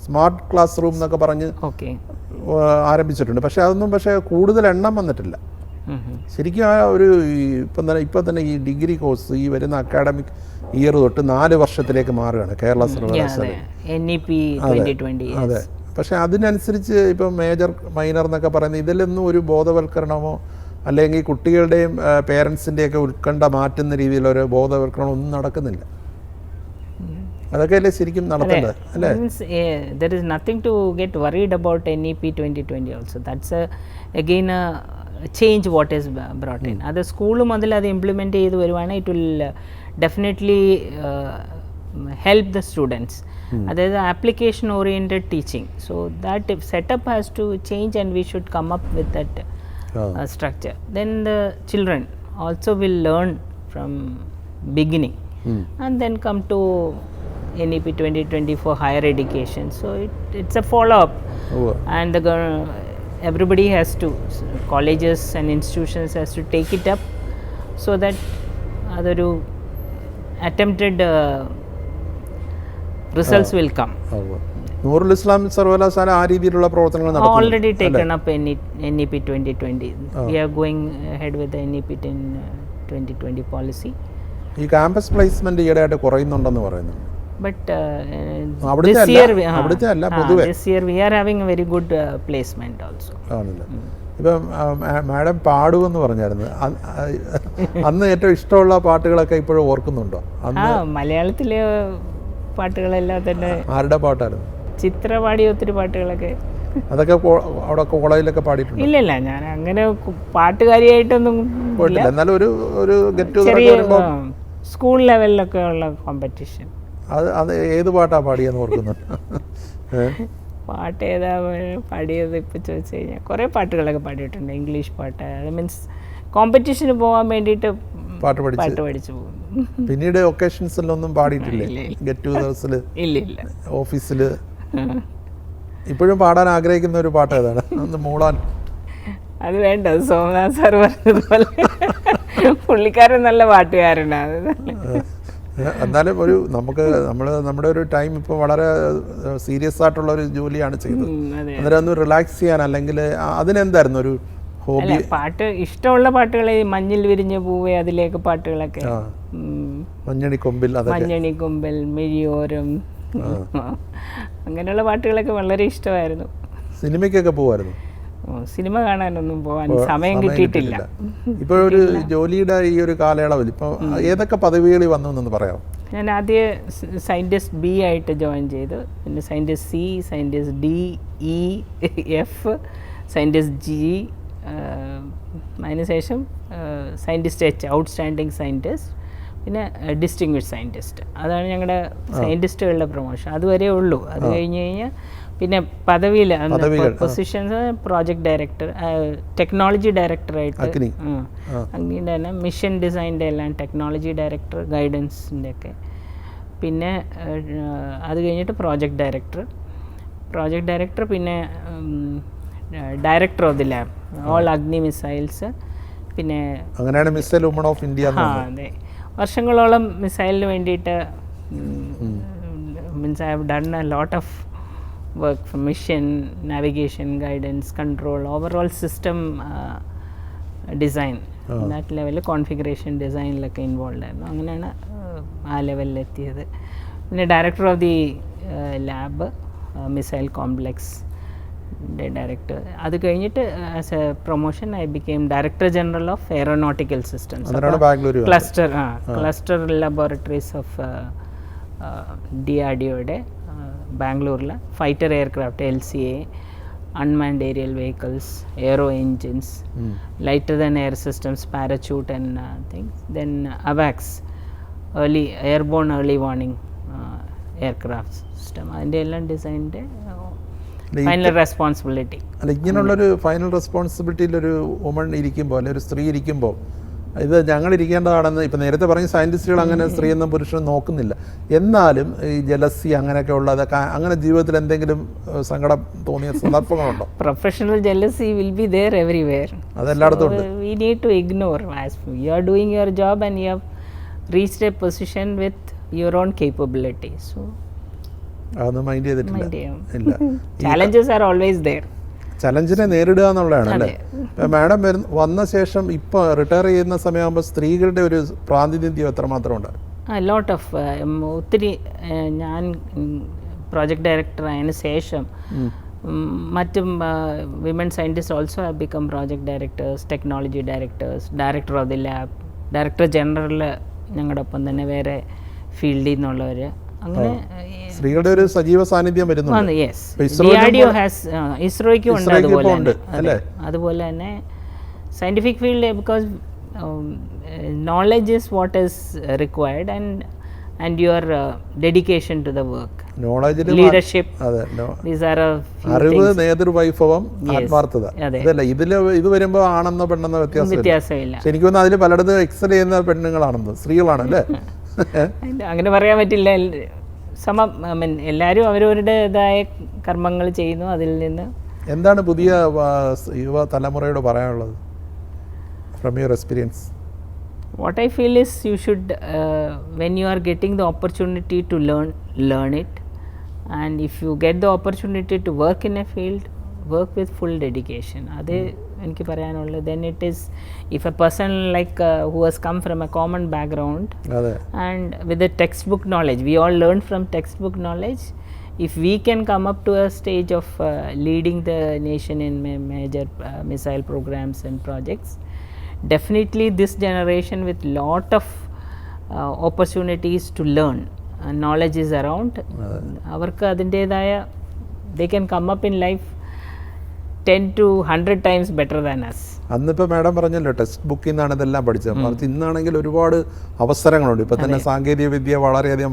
സ്മാർട്ട് ക്ലാസ് റൂം എന്നൊക്കെ പറഞ്ഞ് ആരംഭിച്ചിട്ടുണ്ട്. പക്ഷേ അതൊന്നും കൂടുതൽ എണ്ണം വന്നിട്ടില്ല. ശരിക്കും ആ ഒരു ഇപ്പം തന്നെ ഈ ഡിഗ്രി കോഴ്സ് ഈ വരുന്ന അക്കാഡമിക് ഇയർ തൊട്ട് 4 വർഷത്തിലേക്ക് മാറുകയാണ് കേരള സർവകലാശാല. അതെ, പക്ഷേ അതിനനുസരിച്ച് ഇപ്പം മേജർ മൈനർ എന്നൊക്കെ പറയുന്നത് ഇതിലൊന്നും ഒരു ബോധവൽക്കരണമോ അല്ലെങ്കിൽ കുട്ടികളുടെയും പേരൻസിൻ്റെയൊക്കെ ഉത്കണ്ഠ മാറ്റുന്ന രീതിയിലൊരു ബോധവൽക്കരണം ഒന്നും നടക്കുന്നില്ല. അതൊക്കെ അല്ലേ ശരിക്കും നടത്തേണ്ടത്, അല്ലേ? There is nothing to get worried about NEP 2020 also. That's again a change what is brought in. അത് സ്കൂൾ മുതൽ അത് ഇംപ്ലിമെൻറ്റ് ചെയ്ത് വരുവാണെങ്കിൽ it will definitely help the students. അതായത് application oriented teaching. So that setup has to change and we should come up with that structure. Then the children also will learn from beginning and then come to NEP 2020 for higher education. So it's a follow up. And everybody has to, colleges and institutions has to take it up so that other attempted results will come. Noorul ഇസ്ലാം സർവകലാശാല ആ രീതിയിലുള്ള പ്രവർത്തനങ്ങൾ already taken up NEP 2020. We are going ahead with the NEP 2020 policy. ഈ campus placement ഈയിടെയായിട്ട് കുറയുന്നുണ്ടെന്ന് പറയുന്നു. But this year we are having a very good placement also. ആണല്ലേ? ഇപ്പം madam പാടുമെന്ന് പറഞ്ഞായിരുന്നു. അന്ന് ഏറ്റവും ഇഷ്ടമുള്ള പാട്ടുകളൊക്കെ ഇപ്പോഴും ഓർക്കുന്നുണ്ടോ? മലയാളത്തിലെ പാട്ടുകളെല്ലാം തന്നെ. ആരുടെ പാട്ടായിരുന്നു? ചിത്ര പാടിയ ഒത്തിരി പാട്ടുകളൊക്കെ. അതൊക്കെ അവിടെ കോളേജിലൊക്കെ പാടിയിട്ടുണ്ട്? ഇല്ല, ഞാൻ അങ്ങനെ പാട്ടുകാരിയായിട്ടൊന്നും പോയിട്ടില്ല. എന്നാലും ഒരു സ്കൂൾ ലെവലിലൊക്കെ ഉള്ള കോമ്പറ്റീഷൻ. അത് ഏത് പാട്ടാണ് പാടിയെന്ന് ഓർക്കുന്നുണ്ട്? പാട്ട് ഏതാ പാടിയത് ഇപ്പോൾ ചോദിച്ചു കഴിഞ്ഞാൽ കുറേ പാട്ടുകളൊക്കെ പാടിയിട്ടുണ്ട്. ഇംഗ്ലീഷ് പാട്ട്. അത് മീൻസ് കോമ്പറ്റീഷന് പോകാൻ വേണ്ടിയിട്ട് പാട്ട് പഠിച്ചു പോകും. പിന്നീട് ഒക്കേഷൻസിലൊന്നും പാടിയിട്ടില്ലേ? ഗെറ്റ് ടുഗദേഴ്സിൽ? ഇല്ല. ഓഫീസിൽ? ഇപ്പോഴും പാടാൻ ആഗ്രഹിക്കുന്ന ഒരു പാട്ട് ഏതാണ്? ഒന്ന് മൂളാൻ. അത് വേണ്ട, സോമനാഥ് സാർ പറഞ്ഞതുപോലെ പുള്ളിക്കാരൻ നല്ല പാട്ടുകാരനാണ്. എന്നാലും ഒരു നമ്മുടെ ഒരു ടൈം ഇപ്പോൾ വളരെ സീരിയസ് ആയിട്ടുള്ള ഒരു ജോലിയാണ് ചെയ്തത്. അന്നേരം ഒന്ന് റിലാക്സ് ചെയ്യാൻ, അല്ലെങ്കിൽ അതിനെന്തായിരുന്നു ഒരു ഹോബി? പാട്ട് ഇഷ്ടമുള്ള പാട്ടുകൾ, മഞ്ഞിൽ വിരിഞ്ഞ പൂവേ, അതിലേക്ക് പാട്ടുകളൊക്കെ, മഞ്ഞണിക്കൊമ്പിൽ, മിഴിയോരം, അങ്ങനെയുള്ള പാട്ടുകളൊക്കെ വളരെ ഇഷ്ടമായിരുന്നു. സിനിമയ്ക്കൊക്കെ പോകുമായിരുന്നു? സിനിമ കാണാനൊന്നും പോകാൻ സമയം കിട്ടിയിട്ടില്ല. ഇപ്പോൾ ഒരു ജോലിയുടെ ഈ ഒരു കാലയളവിൽ ഇപ്പോൾ ഏതൊക്കെ പദവികളിൽ വന്നു എന്നൊന്ന് പറയാമോ? ഞാൻ ആദ്യം സയൻറ്റിസ്റ്റ് ബി ആയിട്ട് ജോയിൻ ചെയ്തു, പിന്നെ scientist C, scientist D, E, F, scientist G, അതിനുശേഷം സയൻറ്റിസ്റ്റ് എച്ച്, ഔട്ട്സ്റ്റാൻഡിങ് സയൻറ്റിസ്റ്റ്, പിന്നെ ഡിസ്റ്റിങ്വിഷ്ഡ് സയൻറ്റിസ്റ്റ്. അതാണ് ഞങ്ങളുടെ സയൻറ്റിസ്റ്റുകളുടെ പ്രൊമോഷൻ. അതുവരെ ഉള്ളൂ. അത് കഴിഞ്ഞ് കഴിഞ്ഞാൽ പിന്നെ പദവിയിൽ പൊസിഷൻസ് പ്രോജക്റ്റ് ഡയറക്ടർ, ടെക്നോളജി ഡയറക്ടറായിട്ട്, അങ്ങനെ തന്നെ മിഷൻ ഡിസൈൻ്റെ എല്ലാം ടെക്നോളജി ഡയറക്ടർ, ഗൈഡൻസിൻ്റെ ഒക്കെ. പിന്നെ അത് കഴിഞ്ഞിട്ട് പ്രോജക്റ്റ് ഡയറക്ടർ, പിന്നെ director of the lab, all അഗ്നി മിസൈൽസ്. പിന്നെ അങ്ങനെയാണ് മിസൈൽ വുമൺ ഓഫ് ഇന്ത്യ. അതെ, വർഷങ്ങളോളം മിസൈലിന് വേണ്ടിയിട്ട് means I have done a lot of work for mission, navigation, guidance, control, overall system design. that level configuration design like involved ആയിരുന്നു. അങ്ങനെയാണ് ആ ലെവലിൽ എത്തിയത്. പിന്നെ director of the lab, missile complex director. അത് കഴിഞ്ഞിട്ട് as a promotion I became director general of aeronautical systems, cluster laboratories of DRDOയുടെ ബാംഗ്ലൂരിൽ. Fighter aircraft, LCA, unmanned aerial vehicles, aero engines, lighter than air systems, parachute and things. Then അവാക്സ്, airborne early warning aircraft system. അതിൻ്റെ എല്ലാം ഡിസൈനിൻ്റെ final responsibility. അല്ല, ഇങ്ങനെയുള്ളൊരു final റെസ്പോൺസിബിലിറ്റിയിലൊരു woman ഇരിക്കുമ്പോൾ, അല്ലെങ്കിൽ ഒരു സ്ത്രീ ഇരിക്കുമ്പോൾ, ഇത് ഞങ്ങൾ ഇരിക്കേണ്ടതാണെന്ന് ഇപ്പം നേരത്തെ പറഞ്ഞ സയൻറ്റിസ്റ്റുകൾ അങ്ങനെ സ്ത്രീയെന്നും പുരുഷനും നോക്കുന്നില്ല. എന്നാലും ഈ ജലസി അങ്ങനെയൊക്കെ ഉള്ളതൊക്കെ, അങ്ങനെ ജീവിതത്തിൽ എന്തെങ്കിലും സങ്കടം തോന്നിയ സന്ദർഭങ്ങളുണ്ടോ? Professional jealousy will be there everywhere. അതെല്ലായിടത്തും ഉണ്ട്. We need to ignore. You are doing your job and you have reached a position with your own capability. So അതൊന്നും മൈൻഡ് ചെയ്തിട്ടില്ല. Challenges are always there. ചലഞ്ചിനെ നേരിടുക എന്നുള്ളതാണ് അല്ലേ? Madam വന്ന ശേഷം ഇപ്പോൾ റിട്ടയർ ചെയ്യുന്ന സമയമാകുമ്പോൾ സ്ത്രീകളുടെ ഒരു പ്രാതിനിധ്യം എത്രമാത്രം ഉണ്ട്? ലോട്ട് ഓഫ് ഒത്തിരി. ഞാൻ പ്രോജക്റ്റ് ഡയറക്ടർ ആയതിനു ശേഷം മറ്റും women scientist also have become project directors, technology directors, director of the lab, director general ഞങ്ങളുടെ ഒപ്പം തന്നെ വേറെ ഫീൽഡിൽ നിന്നുള്ളവർ. അങ്ങനെ സ്ത്രീകളുടെ ഒരു സജീവ സാന്നിധ്യം വരുന്നുണ്ട്. ഇസ്രോയ്ക്കും ഉണ്ട് അതുപോലെ തന്നെ scientific field. Because knowledge is what is required and your dedication to the work, leadership. These are അറിവ്, നേതൃവൈഭവം, ആത്മാർത്ഥത. അതല്ല ഇത് വരുമ്പോൾ ആണെന്നോ പെണ്ണെന്നോ വ്യത്യാസമില്ല. എനിക്ക് തോന്നുന്നു അതിൽ പലയിടത്തും എക്സൽ ചെയ്യുന്ന പെണ്ണുങ്ങളാണെന്നോ സ്ത്രീകളാണ് അല്ലേ? അങ്ങനെ പറയാൻ പറ്റില്ല. എല്ലാവരും അവരവരുടേതായ കർമ്മങ്ങൾ ചെയ്യുന്നു. അതിൽ നിന്ന് എന്താണ് പുതിയ യുവ തലമുറയോട് പറയാനുള്ളത് from your experience? What I feel is you should, when you are getting the opportunity to learn it, and if you get the opportunity to work in a field, work with full dedication. Ade enki parayanullu. Then it is, if a person like who has come from a common background and with the textbook knowledge, we all learn from textbook knowledge. If we can come up to a stage of leading the nation in major missile programs and projects, definitely this generation with lot of opportunities to learn, knowledge is around. Avarku adindedaya, they can come up in life 10 to 100 times better than us. അന്നിപ്പോൾ madam പറഞ്ഞല്ലോ text ബുക്കിൽ നിന്നാണ് ഇതെല്ലാം പഠിച്ചത്. മറിച്ച് ഇന്നാണെങ്കിൽ ഒരുപാട് അവസരങ്ങളുണ്ട്. ഇപ്പം തന്നെ സാങ്കേതിക വിദ്യ വളരെയധികം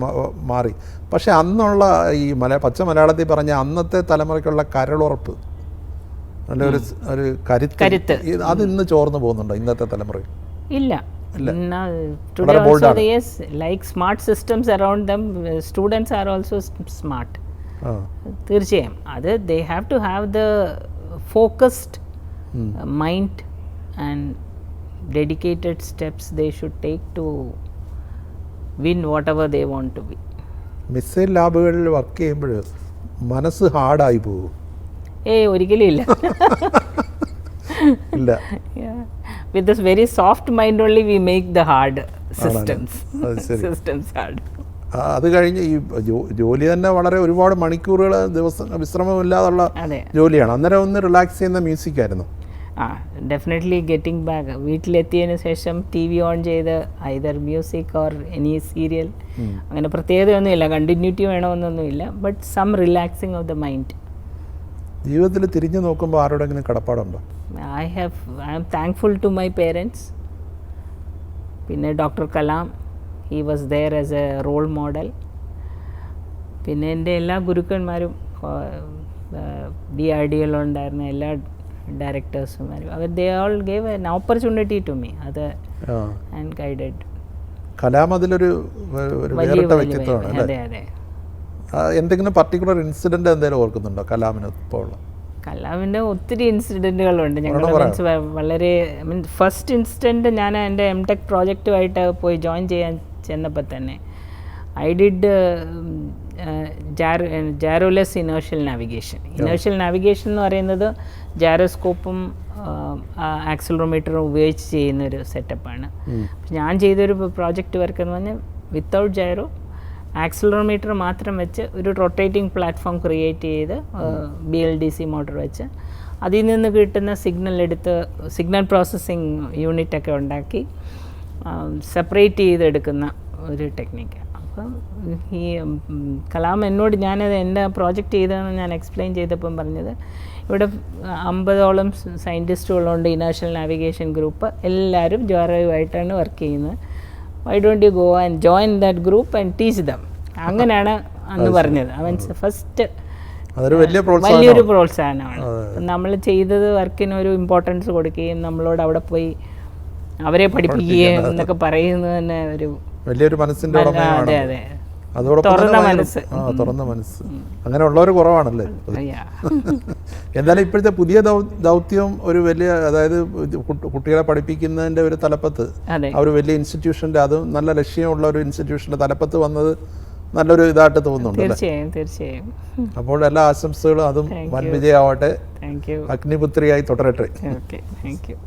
മാറി. പക്ഷേ അന്നുള്ള ഈ പച്ച മലയാളത്തിൽ പറഞ്ഞ അന്നത്തെ തലമുറയ്ക്കുള്ള കരളുറപ്പ്, നല്ല ഒരു കരുത്ത്, അത് ഇന്ന് ചോർന്നു പോകുന്നുണ്ടോ ഇന്നത്തെ തലമുറയിൽ? ഇല്ല. Like smart systems around them, students are also smart. തീർച്ചയായും അത് they have to have the focused mind and dedicated steps they should take to win whatever they want to be. Missile ലാബുകളിൽ വർക്ക് ചെയ്യുമ്പോൾ മനസ്സ് ഹാർഡായി പോകും? ഒരിക്കലും ഇല്ല. ഇല്ല. With this very soft mind only we make the hard systems. Systems hard. അത് കഴിഞ്ഞ് ഈ ജോലി തന്നെ വളരെ ഒരുപാട് മണിക്കൂറുകൾ ദിവസം വിശ്രമമില്ലാതുള്ള ജോലിയാണ്. അന്നേരം ഒന്ന് റിലാക്സ് ചെയ്യുന്ന മ്യൂസിക് ആയിരുന്നു. Definitely getting back. വീട്ടിലെത്തിയതിന് ശേഷം ടി വി ഓൺ ചെയ്ത് either music or any serial, അങ്ങനെ പ്രത്യേകതയൊന്നുമില്ല, കണ്ടിന്യൂറ്റി വേണമെന്നൊന്നുമില്ല, but some relaxing of the mind. ജീവിതത്തിൽ തിരിഞ്ഞു നോക്കുമ്പോൾ ആരോടെങ്കിലും കടപ്പാടുണ്ടോ? I am thankful to my parents. പിന്നെ doctor Kalam, he was there as a role model. പിന്നെ എൻ്റെ എല്ലാ ഗുരുക്കന്മാരും, DRDL-ഉണ്ടായിരുന്ന എല്ലാ ഡയറക്ടേഴ്സുമാരും, അവർ they all gave an opportunity to me. അത് ആൻഡ് ഗൈഡഡ്. കലാം അതിലൊരു വേറിട്ട വ്യക്തിത്വമാണ്. അതെ അതെ. എന്തെങ്കിലും പർട്ടിക്കുലർ ഇൻസിഡന്റ് എന്തെങ്കിലും ഓർക്കുന്നുണ്ടോ കലാമിന് ഇപ്പോൾ ഉള്ള? കലാമിൻ്റെ ഒത്തിരി ഇൻസിഡൻറ്റുകളുണ്ട്. ഞങ്ങൾ വളരെ ഫസ്റ്റ് ഇൻസിഡൻറ്റ്, ഞാൻ എൻ്റെ MTech പ്രോജക്റ്റുമായിട്ട് പോയി ജോയിൻ ചെയ്യാൻ ചെന്നപ്പോൾ തന്നെ I did gyroless inertial navigation. Inertial navigation എന്ന് പറയുന്നത് ജാരോസ്കോപ്പും ആക്സിലറോമീറ്ററും ഉപയോഗിച്ച് ചെയ്യുന്നൊരു സെറ്റപ്പാണ്. ഞാൻ ചെയ്തൊരു പ്രോജക്റ്റ് വർക്ക് എന്ന് പറഞ്ഞാൽ വിത്തൗട്ട് ജൈറോ, ആക്സിലറോമീറ്റർ മാത്രം വെച്ച് ഒരു റൊട്ടേറ്റിംഗ് പ്ലാറ്റ്ഫോം ക്രിയേറ്റ് ചെയ്ത് BLDC മോട്ടർ വെച്ച് അതിൽ നിന്ന് കിട്ടുന്ന സിഗ്നൽ എടുത്ത് സിഗ്നൽ പ്രോസസ്സിങ് യൂണിറ്റൊക്കെ ഉണ്ടാക്കി സെപ്പറേറ്റ് ചെയ്തെടുക്കുന്ന ഒരു ടെക്നിക്ക്. അപ്പം ഈ കലാം എന്നോട്, ഞാനത് എൻ്റെ പ്രോജക്റ്റ് ചെയ്തതെന്ന് ഞാൻ എക്സ്പ്ലെയിൻ ചെയ്തപ്പം പറഞ്ഞത്, ഇവിടെ 50ഓളം സയൻറ്റിസ്റ്റുകളുണ്ട്, ഇനേർഷ്യൽ നാവിഗേഷൻ ഗ്രൂപ്പ്, എല്ലാവരും ജോറയുമായിട്ടാണ് വർക്ക് ചെയ്യുന്നത്. Why don't you go and join that group and teach them. അങ്ങനെയാണ് അന്ന് പറഞ്ഞത്. അവൻ ഫസ്റ്റ് വലിയൊരു പ്രോത്സാഹനമാണ്. നമ്മൾ ചെയ്തത് വർക്കിനൊരു ഇമ്പോർട്ടൻസ് കൊടുക്കുകയും നമ്മളോട് അവിടെ പോയി അവരെ പഠിപ്പിക്കുകയും എന്നൊക്കെ പറയുന്നത് തന്നെ ഒരു വലിയൊരു മനസ്സിന്റെ. അതെ അതെ, തുറന്ന മനസ്സ്. അങ്ങനെയുള്ളവർ കുറവാണല്ലേ. എന്തായാലും ഇപ്പോഴത്തെ പുതിയ ദൗത്യം ഒരു വലിയ, അതായത് കുട്ടികളെ പഠിപ്പിക്കുന്നതിൻ്റെ ഒരു തലപ്പത്ത് ആ ഒരു വലിയ ഇൻസ്റ്റിറ്റ്യൂഷൻ്റെ, അതും നല്ല ലക്ഷ്യമുള്ള ഒരു ഇൻസ്റ്റിറ്റ്യൂഷൻ്റെ തലപ്പത്ത് വന്നത് നല്ലൊരു ഇതായിട്ട് തോന്നുന്നുണ്ട്. തീർച്ചയായും. അപ്പോൾ എല്ലാ ആശംസകളും, അതും വൻ വിജയമാവട്ടെ. അഗ്നിപുത്രിയായി തുടരട്ടെ. Thank U.